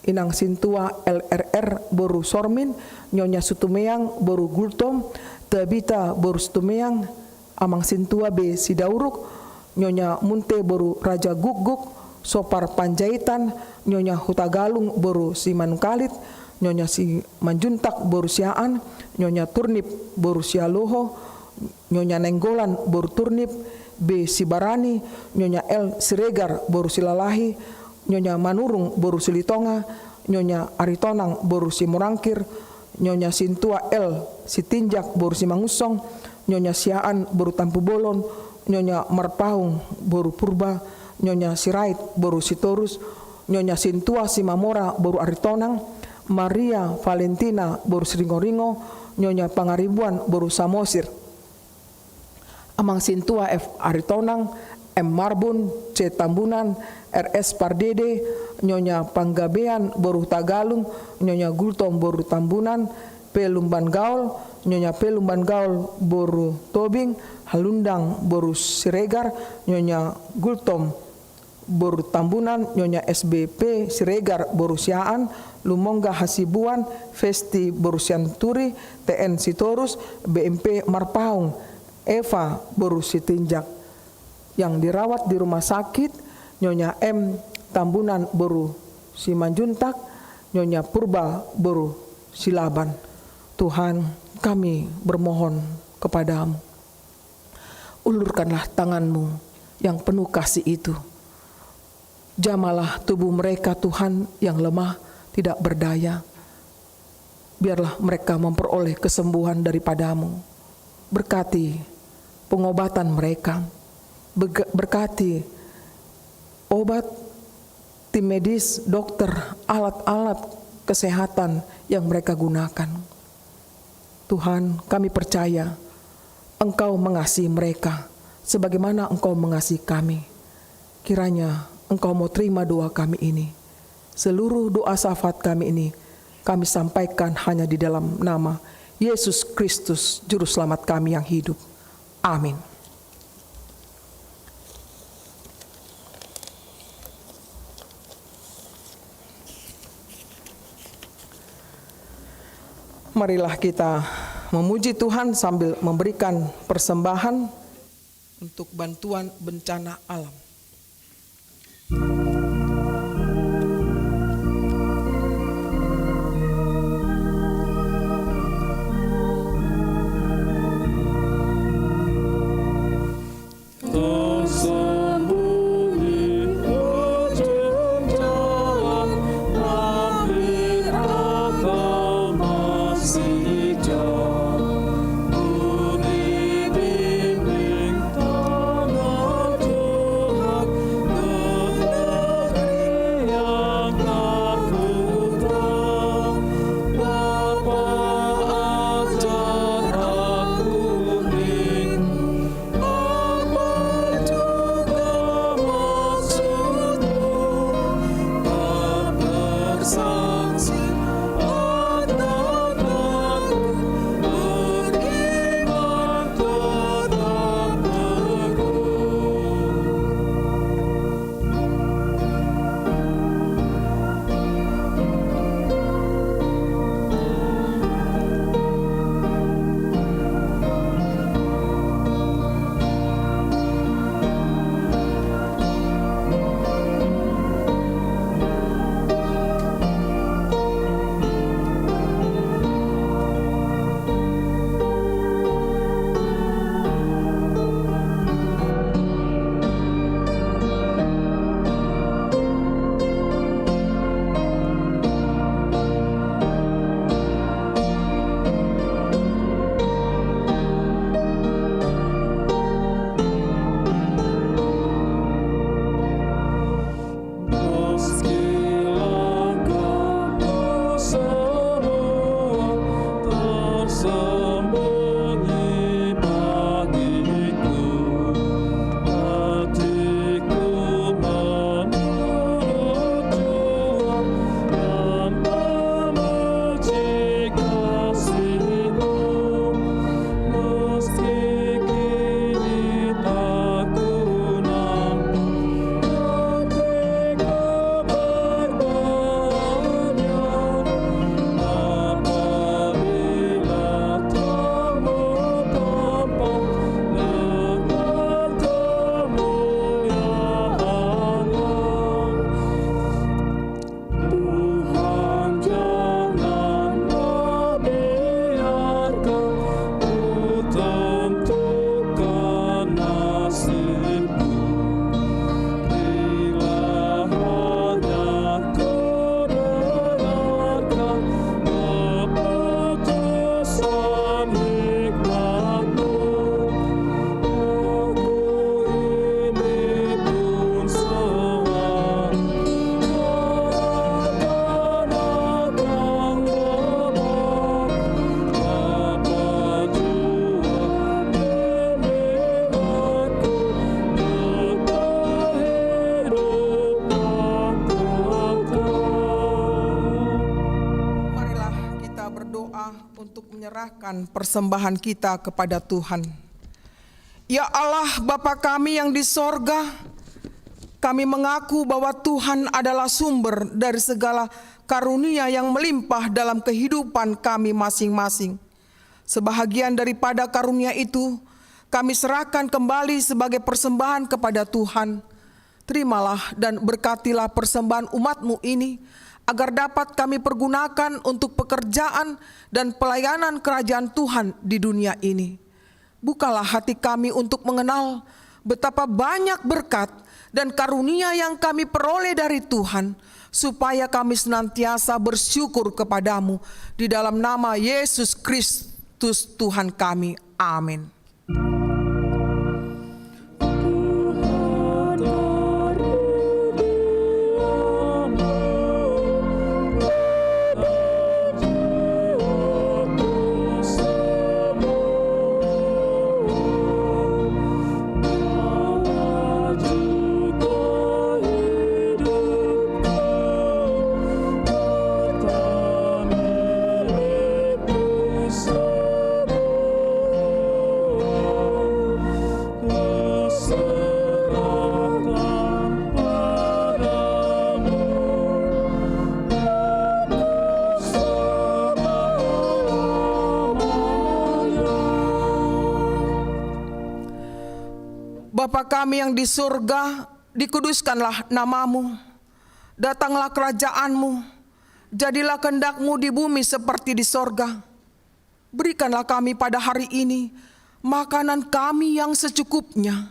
Inang Sintua LRR Boru Sormin, Nyonya Sutumeang Boru Gultom, Tabita Boru Sutumeang, Amang Sintua B Sidauruk, Nyonya Munte Boru Raja Guguk, Sopar Panjaitan, Nyonya Hutagalung Boru Simanukalit, Nyonya Si Manjuntak Boru Siaan, Nyonya Turnip Boru Sialoho, Nyonya Nenggolan Boru Turnip, B Sibarani, Nyonya L Siregar Boru Silalahi, Nyonya Manurung Boru Silitonga, Nyonya Aritonang Boru Simurangkir, Nyonya Sintua L Sitinjak Boru Simangusong, Nyonya Siaan Boru Tampu Bolon, Nyonya Marpaung Boru Purba, Nyonya Sirait Boru Sitorus, Nyonya Sintua Simamora Boru Aritonang, Maria Valentina Boru Siringo-ringo, Nyonya Pangaribuan Boru Samosir, Amang Sintua F Aritonang, M Marbun C Tambunan, RS Pardede, Nyonya Panggabean Boru Tagalung, Nyonya Gultom Boru Tambunan, P Lumban Gaul, Nyonya P Lumban Gaul Boru Tobing, Halundang Boru Siregar, Nyonya Gultom Boru Tambunan, Nyonya SBP Siregar Boru Siaan, Lumongga Hasibuan, Festi Boru Sianturi, TN Sitorus, BMP Marpaung, Eva Boru Sitinjak. Yang dirawat di rumah sakit, Nyonya M Tambunan Boru Simanjuntak, Nyonya Purba Boru Silaban. Tuhan, kami bermohon kepadamu, ulurkanlah tanganmu yang penuh kasih itu Jamalah tubuh mereka Tuhan yang lemah, tidak berdaya. Biarlah mereka memperoleh kesembuhan daripadamu. Berkati pengobatan mereka. Berkati obat, tim medis, dokter, alat-alat kesehatan yang mereka gunakan. Tuhan, kami percaya Engkau mengasihi mereka sebagaimana Engkau mengasihi kami. Kiranya Engkau mau terima doa kami ini. Seluruh doa syafaat kami ini kami sampaikan hanya di dalam nama Yesus Kristus, Juru Selamat kami yang hidup. Amin. Marilah kita memuji Tuhan sambil memberikan persembahan untuk bantuan bencana alam. Tersembunyi ujung jalan, hampir atau masih jauh, ku dibimbing tangan Tuhan ke negeri yang aku tahu. Bapa ajar aku menyerahkan persembahan kita kepada Tuhan. Ya Allah, Bapa kami yang di sorga, kami mengaku bahwa Tuhan adalah sumber dari segala karunia yang melimpah dalam kehidupan kami masing-masing. Sebahagian daripada karunia itu, kami serahkan kembali sebagai persembahan kepada Tuhan. Terimalah dan berkatilah persembahan umat-Mu ini, agar dapat kami pergunakan untuk pekerjaan dan pelayanan kerajaan Tuhan di dunia ini. Bukalah hati kami untuk mengenal betapa banyak berkat dan karunia yang kami peroleh dari Tuhan, supaya kami senantiasa bersyukur kepadamu di dalam nama Yesus Kristus Tuhan kami. Amin. Bapa kami yang di surga, dikuduskanlah namamu. Datanglah kerajaanmu, jadilah kehendak-Mu di bumi seperti di sorga. Berikanlah kami pada hari ini makanan kami yang secukupnya,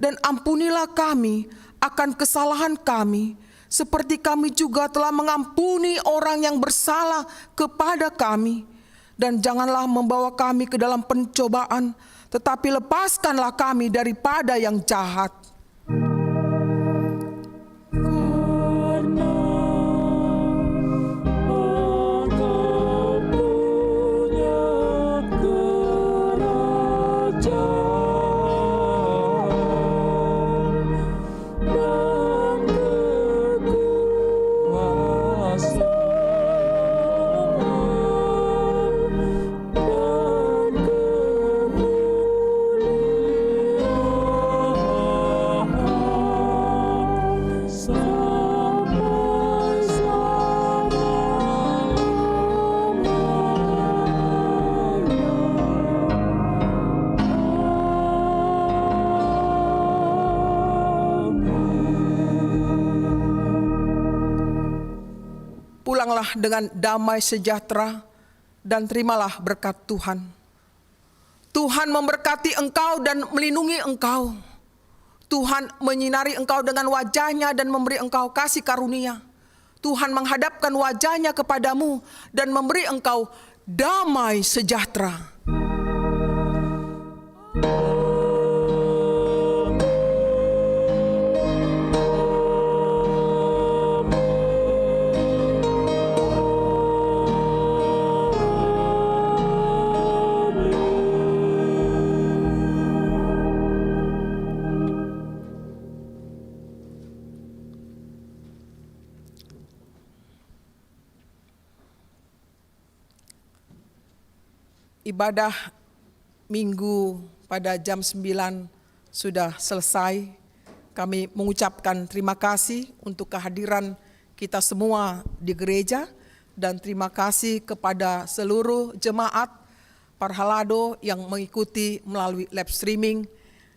dan ampunilah kami akan kesalahan kami, seperti kami juga telah mengampuni orang yang bersalah kepada kami. Dan janganlah membawa kami ke dalam pencobaan, tetapi lepaskanlah kami daripada yang jahat. Pulanglah dengan damai sejahtera dan terimalah berkat Tuhan. Tuhan memberkati engkau dan melindungi engkau. Tuhan menyinari engkau dengan wajah-Nya dan memberi engkau kasih karunia. Tuhan menghadapkan wajah-Nya kepadamu dan memberi engkau damai sejahtera. Ibadah minggu pada jam 9 sudah selesai. Kami mengucapkan terima kasih untuk kehadiran kita semua di gereja, dan terima kasih kepada seluruh jemaat Parhalado yang mengikuti melalui live streaming.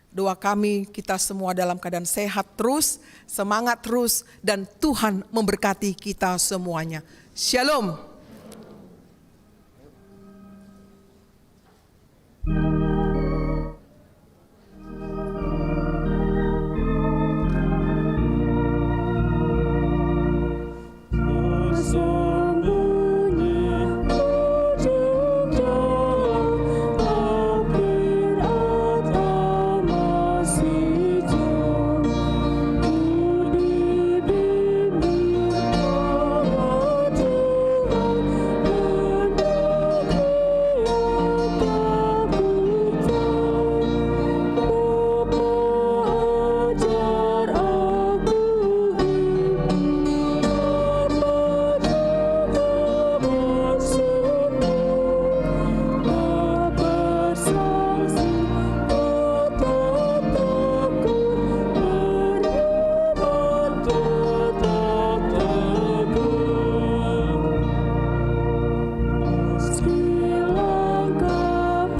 Doa kami kita semua dalam keadaan sehat terus, semangat terus, dan Tuhan memberkati kita semuanya. Shalom. Sri Lanka,